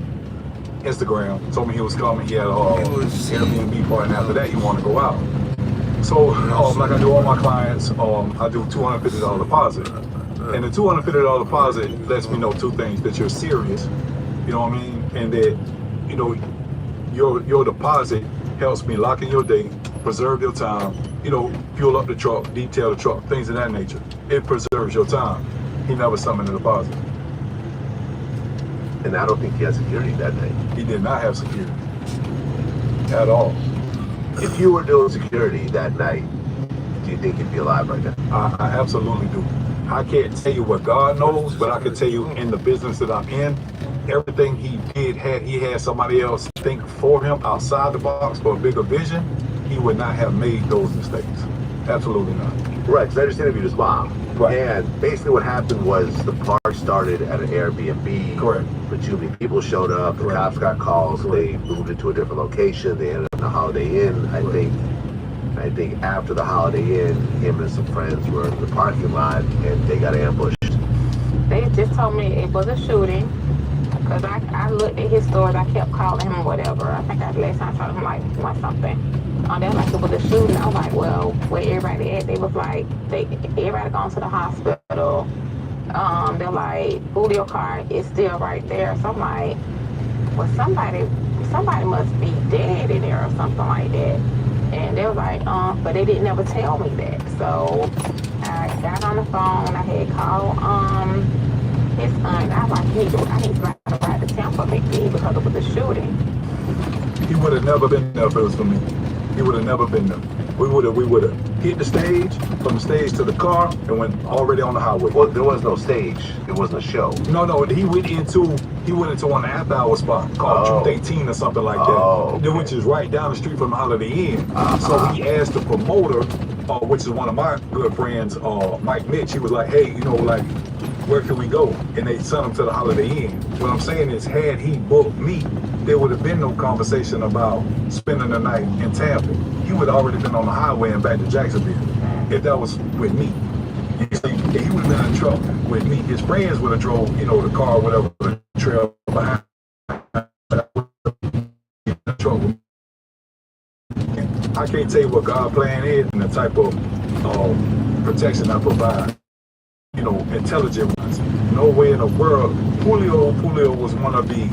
[SPEAKER 15] Instagram, told me he was coming. He had Airbnb party, and after that, he wanted to go out. So, like I do all my clients, I do $250 deposit. And the $250 deposit lets me know two things: that you're serious, you know what I mean, and that, you know, your deposit helps me lock in your date, preserve your time, you know, fuel up the truck, detail the truck, things of that nature. It preserves your time. He never summoned the deposit.
[SPEAKER 17] And I don't think he had security that night.
[SPEAKER 15] He did not have security at all.
[SPEAKER 17] If you were doing security that night, do you think he'd be alive right now?
[SPEAKER 15] I absolutely do. I can't tell you what God knows, but I can tell you in the business that I'm in, everything he did, he had somebody else think for him outside the box for a bigger vision, he would not have made those mistakes. Absolutely not.
[SPEAKER 17] Right, because I just interviewed his mom.
[SPEAKER 15] Right.
[SPEAKER 17] And basically what happened was the party started at an Airbnb.
[SPEAKER 15] Correct.
[SPEAKER 17] But too many people showed up, the cops got calls, they moved into a different location, they ended up in the Holiday Inn. I think after the Holiday Inn, him and some friends were in the parking lot and they got ambushed.
[SPEAKER 7] They just told me it was a shooting, because I looked at his stories, I kept calling him or whatever. I think last time I told him like something. They were like, it was a shooting. I was like, well, where everybody at? They was like, everybody gone to the hospital. They're like, Julio car is still right there. So I'm like, well, somebody must be dead in there or something like that. And they were like, but they didn't ever tell me that. So I got on the phone. I had called his aunt. I was like, I need to ride to Tampa McGee because it was a shooting.
[SPEAKER 15] He would have never been there if it was for me. He would have never been there. We would have hit the stage, from the stage to the car, and went already on the highway.
[SPEAKER 17] Well, there was no stage. It wasn't a show.
[SPEAKER 15] No. He went into one after-hour spot called Truth 18 or something like that, which is right down the street from the Holiday Inn. So he asked the promoter, which is one of my good friends, Mike Mitch. He was like, hey, you know, like, where can we go? And they sent him to the Holiday Inn. What I'm saying is, had he booked me, there would have been no conversation about spending the night in Tampa. He would have already been on the highway and back to Jacksonville if that was with me. You see, he would have been in trouble with me. His friends would have drove, you know, the car, whatever, the trail behind. I can't tell you what God's plan is and the type of protection I provide. You know, intelligent ones. No way in the world. Julio was one of the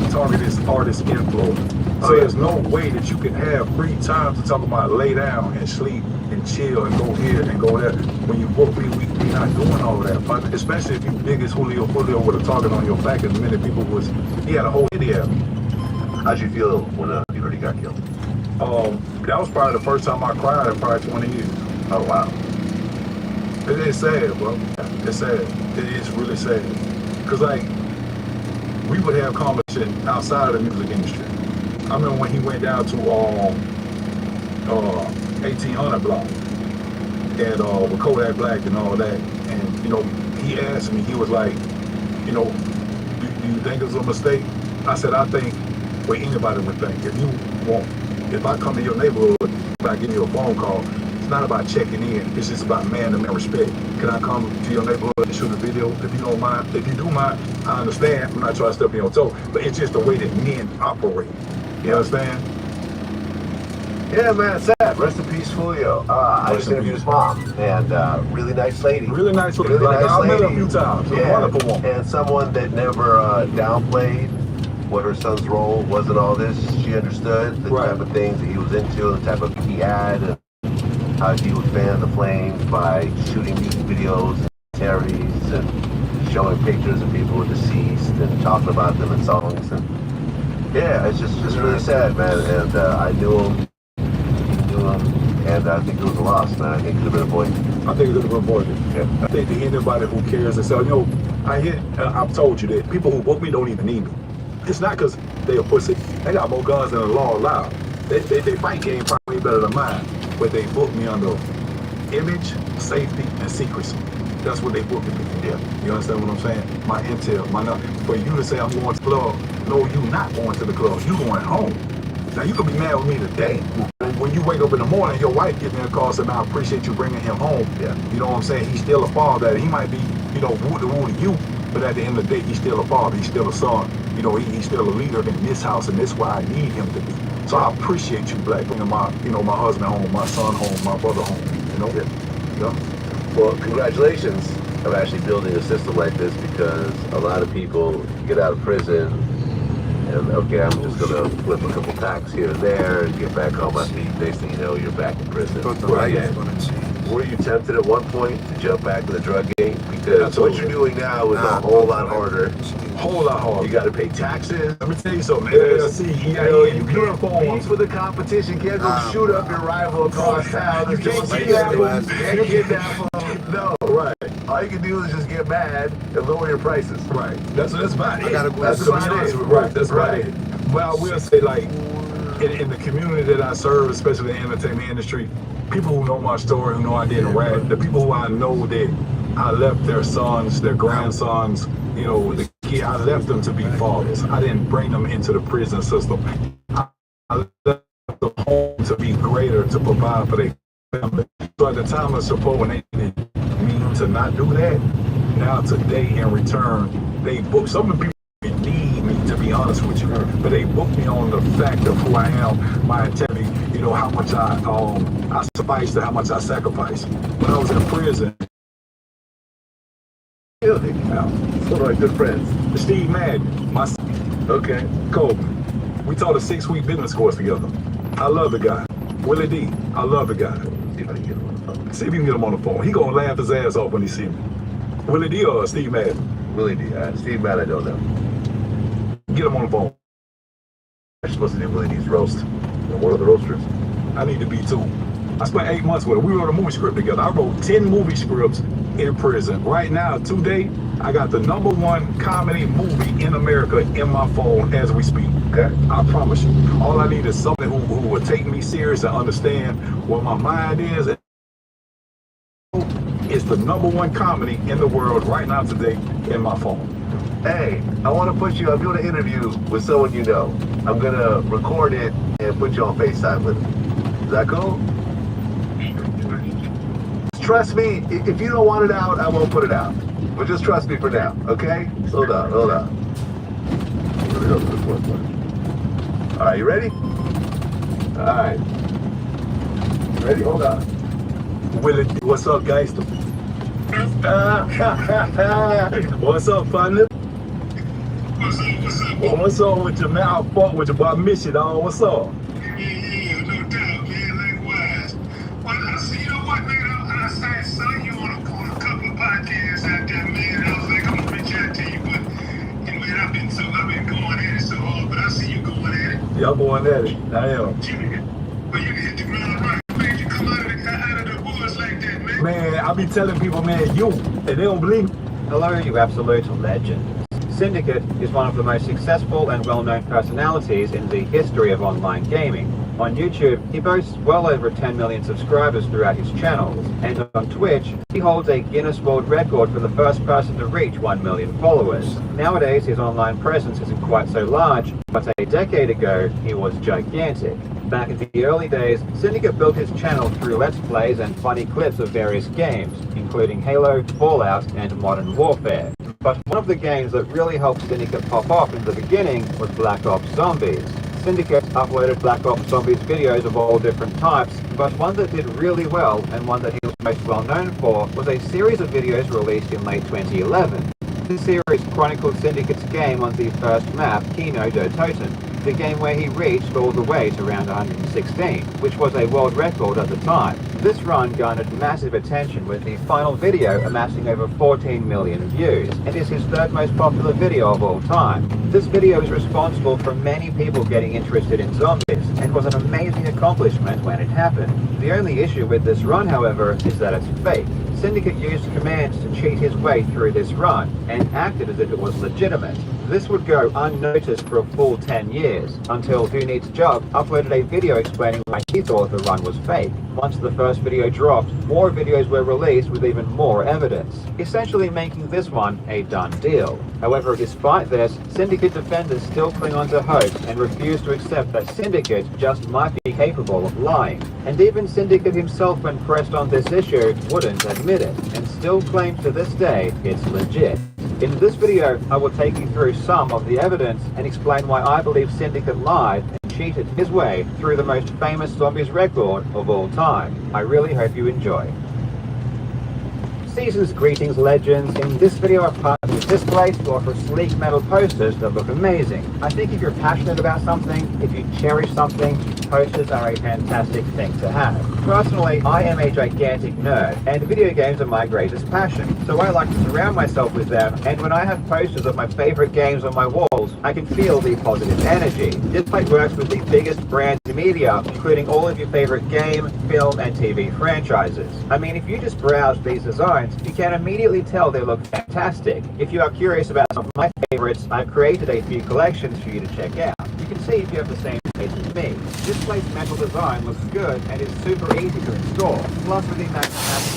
[SPEAKER 15] targeted artists in Florida. So there's no way that you can have free time to talk about lay down and sleep and chill and go here and go there. When you book me, we're not doing all of that. But especially if you big as Julio with a target on your back, as many people he had a whole city at me.
[SPEAKER 17] How'd you feel when you heard he got killed?
[SPEAKER 15] That was probably the first time I cried in probably 20 years.
[SPEAKER 17] Oh, wow.
[SPEAKER 15] It is sad, bro. It's sad. It is really sad. Because, like, we would have conversations outside of the music industry. I remember when he went down to 1800 block and with Kodak Black and all that, and you know, he asked me, he was like, you know, do you think it's a mistake? I said, I think what anybody would think. If I come to your neighborhood, if I give you a phone call, it's not about checking in. It's just about man-to-man respect. Can I come to your neighborhood and shoot a video? If you don't mind, if you do mind, I understand. I'm not trying to step on your toe, but it's just the way that men operate. You understand?
[SPEAKER 17] Yeah, man, it's sad. Rest in peace, Julio. I just interviewed his mom, and really nice lady.
[SPEAKER 15] Really nice lady.
[SPEAKER 17] Really nice
[SPEAKER 15] I met
[SPEAKER 17] lady.
[SPEAKER 15] her a few times. She's a wonderful woman.
[SPEAKER 17] And someone that never downplayed what her son's role was in all this. She understood the type of things that he was into, the type of he had, and how he would fan the flames by shooting music videos and series and showing pictures of people deceased and talking about them in songs. And yeah, it's just really sad, man. And I knew him. And I think it was a loss, man. I think it could have been avoided.
[SPEAKER 15] I think it could have been avoided. Yeah. I think to anybody who cares and say, you know, I've told you that people who book me don't even need me. It's not because they a pussy. They got more guns than the law allowed. They fight game probably better than mine, but they book me under image, safety, and secrecy. That's what they book me for. Yeah. You understand what I'm saying? My intel, for you to say I'm going to the club, no, you not going to the club. You going home. Now, you could be mad with me today. When you wake up in the morning, your wife gives me a call saying, I appreciate you bringing him home. Yeah. You know what I'm saying? He's still a father. He might be, you know, woo to you, but at the end of the day, he's still a father. He's still a son. You know, he's still a leader in this house, and that's why I need him to be. So I appreciate you, Black, bringing my husband home, my son home, my brother home, you know? Yeah.
[SPEAKER 17] Well, congratulations on actually building a system like this, because a lot of people get out of prison and okay, I'm just gonna flip a couple packs here and there and get back on my feet. Next thing you know, you're back in prison.
[SPEAKER 16] But the light is gonna change.
[SPEAKER 17] Were you tempted at one point to jump back in the drug game? Because what you're doing now is a whole lot harder.
[SPEAKER 15] Whole lot harder.
[SPEAKER 17] You got to pay taxes.
[SPEAKER 15] Let me tell you something. LLC,
[SPEAKER 17] you can't compete with the competition. You can't go shoot up your rival across town. You can't kidnap them. No, right. All you can do is just get mad and lower your prices.
[SPEAKER 15] Right. That's about it.
[SPEAKER 16] I gotta go.
[SPEAKER 15] That's about it. Right. That's about it. But I will say, like, in the community that I serve, especially in the entertainment industry, people who know my story, who know I did rap, the people who I know that I left their sons, their grandsons, you know, the kid, I left them to be fathers. I didn't bring them into the prison system. I left them home to be greater, to provide for their family. So at the time of support, when they needed me to not do that, now today in return, they book some of the people need me, to be honest with you, but they booked me on the fact of who I am, my integrity, you know, how much I suffice to how much I sacrifice. When I was in prison,
[SPEAKER 17] Really? One of my good friends.
[SPEAKER 15] Steve Madden, my
[SPEAKER 17] okay,
[SPEAKER 15] Kobe. We taught a 6-week business course together. I love the guy. Willie D, I love the guy.
[SPEAKER 17] See if I can get him on the phone.
[SPEAKER 15] See if you can get him on the phone. He gonna laugh his ass off when he see me. Willie D or Steve Madden?
[SPEAKER 17] Willie D. Steve Madden, I don't know.
[SPEAKER 15] Get him on the phone.
[SPEAKER 17] I'm supposed to do Willie D's roast. One of the roasters.
[SPEAKER 15] I need to be too. I spent 8 months with him. We wrote a movie script together. I wrote 10 movie scripts in prison. Right now, today, I got the #1 comedy movie in America in my phone as we speak.
[SPEAKER 17] Okay.
[SPEAKER 15] I promise you. All I need is somebody who will take me serious and understand what my mind is. It's the #1 comedy in the world right now today in my phone.
[SPEAKER 17] Hey, I want to put you, I'm doing an interview with someone you know. I'm going to record it and put you on FaceTime with him. Is that cool? Trust me, if you don't want it out, I won't put it out. But just trust me for now, okay? Hold on. Here we go for the fourth one. All right, you ready? All right. Ready? Hold on.
[SPEAKER 15] Willie, what's up, gangster? What's up, partner? What's up with your man? I fought with you, but I miss you, dog. What's up?
[SPEAKER 5] Yeah, no doubt, man. Likewise. Well, I see, you know what, man? I saw you on a couple of podcasts out there, man. I was like, I'm gonna reach out to you, but you know, man, I've been going at it so hard, but I see you going at it.
[SPEAKER 15] Yeah, I'm going at it. I am.
[SPEAKER 5] Well, you can hit the ground right. Man, you come out of the woods like that, man.
[SPEAKER 15] Man, I be telling people, man, and they don't believe me.
[SPEAKER 18] Hello, you absolute legend. Syndicate is one of the most successful and well-known personalities in the history of online gaming. On YouTube, he boasts well over 10 million subscribers throughout his channels, and on Twitch, he holds a Guinness World Record for the first person to reach 1 million followers. Nowadays, his online presence isn't quite so large, but a decade ago, he was gigantic. Back in the early days, Syndicate built his channel through Let's Plays and funny clips of various games, including Halo, Fallout, and Modern Warfare. But one of the games that really helped Syndicate pop off in the beginning was Black Ops Zombies. Syndicate uploaded Black Ops Zombies videos of all different types, but one that did really well and one that he was most well known for was a series of videos released in late 2011. This series chronicled Syndicate's game on the first map, Kino der Toten, the game where he reached all the way to round 116, which was a world record at the time. This run garnered massive attention, with the final video amassing over 14 million views, and is his third most popular video of all time. This video is responsible for many people getting interested in zombies, and was an amazing accomplishment when it happened. The only issue with this run, however, is that it's fake. Syndicate used commands to cheat his way through this run, and acted as if it was legitimate. This would go unnoticed for a full 10 years, until Who Needs a Job uploaded a video explaining why he thought the run was fake. Once the first video dropped, more videos were released with even more evidence, essentially making this one a done deal. However, despite this, Syndicate defenders still cling on to hope and refuse to accept that Syndicate just might be capable of lying. And even Syndicate himself, when pressed on this issue, wouldn't admit it, and still claims to this day it's legit. In this video, I will take you through some of the evidence and explain why I believe Syndicate lied and cheated his way through the most famous zombies record of all time. I really hope you enjoy. Season's greetings, legends. In this video, I've partnered with Displays to offer sleek metal posters that look amazing. I think if you're passionate about something, if you cherish something, posters are a fantastic thing to have. Personally, I am a gigantic nerd, and video games are my greatest passion, so I like to surround myself with them, and when I have posters of my favorite games on my walls, I can feel the positive energy. Display works with the biggest brands in media, including all of your favorite game, film, and TV franchises. I mean, if you just browse these designs, you can immediately tell they look fantastic. If you are curious about some of my favorites, I've created a few collections for you to check out. You can see if you have the same taste as me. Display's metal design looks good and is super easy to install. Plus, within that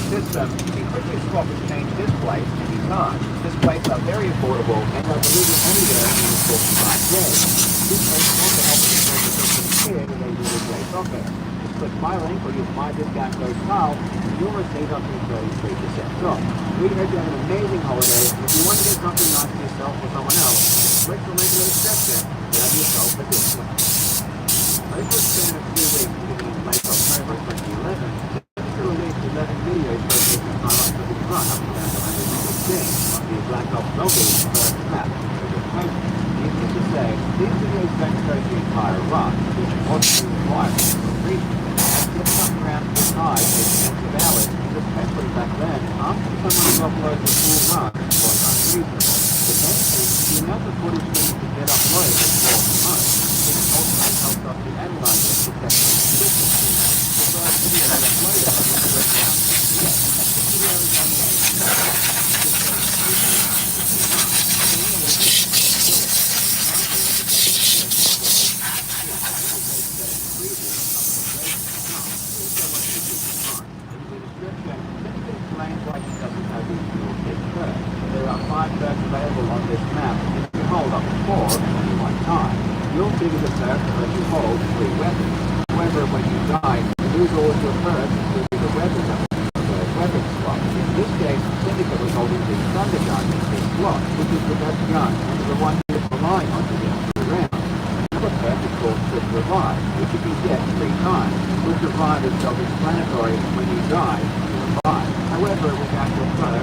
[SPEAKER 18] system, you can quickly swap and change displays anytime. Displays are very affordable and are delivered anywhere in the 45 days. Displays also offer the service of the kid with a really great offer. Just click my link or use my discount code Carl, and you'll receive up to 33% off. We hope you have an amazing holiday. If you want to get something nice for yourself or someone else, just click the link in the description and grab yourself a discount. Over a span of 2 weeks beginning in late October 2011, Syndicate released 11 videos showcasing highlights of his run up to round 116 on the Black Ops Zombies first map. Needless to say, these videos don't show the entire run, which wasn't required for the reason. As getting up around this high takes extensive hours, and especially back then, asking someone to upload the full run was unreasonable. If anything, the amount of footage needed to get uploaded was more than most. It also helps us to analyze it to test the consistency. The first video that uploaded was around 68. This video is only There are 5 birds available on this map, and if you hold up to 4 at any one time, you'll figure the bird to let you hold 3 weapons. However, when you die, you lose all of your birds, including the weapons at the third weapon slot. In this case, Syndicate was holding the Thunder Gun in this slot, which is the best gun and the one he is relying on to get through rounds. Another perk is called Quick Revive, which you can get 3 times. Quick Revive is self-explanatory. When you die, you revive. However, without your perk,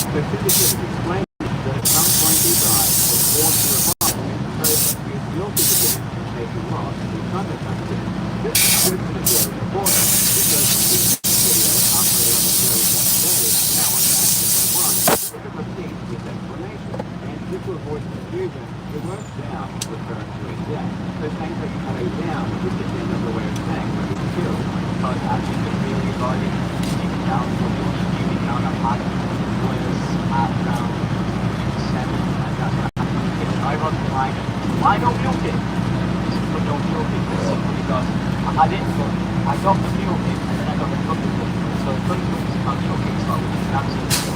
[SPEAKER 18] so Syndicate is explaining that at some point he died, was forced to revive, and the person used guilty again in case he lost the Thunder Gun again. This description is very important, because in this video, uploaded on the 32nd day, now on batch 1, Syndicate repeats his explanation, and to avoid confusion, the word down refers to a death. So saying that you had a down is just another way of saying that you killed. So it's actually just really regarding down for you, you become a hot was at around 7
[SPEAKER 6] So first we'll see how the showcase starts, which is absolutely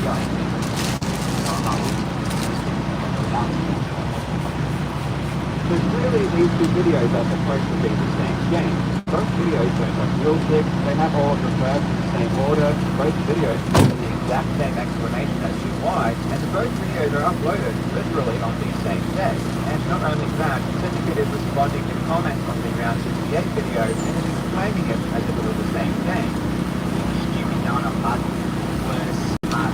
[SPEAKER 18] Because really these two videos are supposed to be the same game. Both videos don't have real clicks, they have all referred to the same order, both videos have the exact same explanation as to why, and both videos are uploaded literally on the same day. And not only that, Syndicate is responding to comments on the Round 68 video and is explaining it as if it was the same game.
[SPEAKER 6] Stupid down a pad was at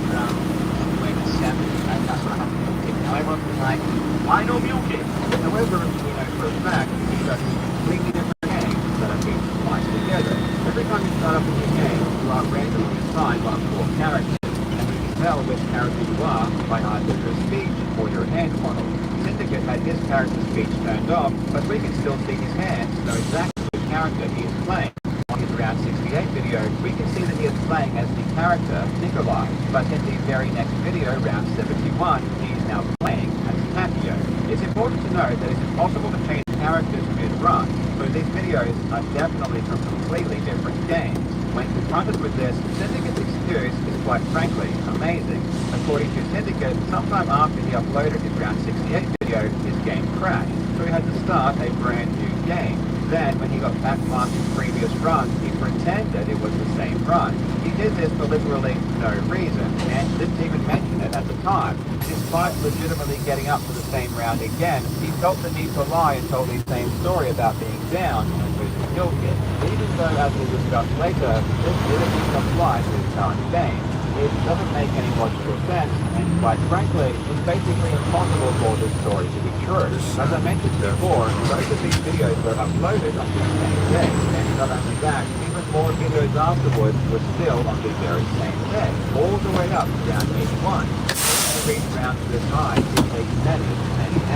[SPEAKER 6] 27, and that's what happened to Milky. Now everyone was like, why no Milky?
[SPEAKER 18] However, we know for a fact these are two completely different games that are being spliced together. Every time you start up a new game, you are randomly assigned one of four characters, and you can tell which character you are by either your speech or your hand model. Syndicate had his character's speech turned off, but we can still see his hands to know exactly which character he is playing. On his Round 68 video, we can see that he is playing as the character Nikolai, but in the very next video, Round 71, he is now playing as Tapio. It's important to note that it's impossible to change characters mid-run, so these videos are definitely from completely different games. When confronted with this, Syndicate's excuse is quite frankly amazing. According to Syndicate, sometime after he uploaded his Round 68 video, his game crashed, so he had to start a brand new game. Then, when he got back past his previous run, he pretended it was the same run. He did this for literally no reason, and didn't even mention it at the time. Despite legitimately getting up for the same round again, he felt the need to lie and tell the same story about being down and losing kill kit. Even though, as we'll discuss later, this really applies to his current game. It doesn't make any logical sense, and quite frankly, it's basically impossible for this story to be true. As I mentioned before, both of these videos were uploaded on the same day, and not only that, even more videos afterwards were still on the very same day, all the way up to round 81. To reach rounds this high, it takes many, many hours.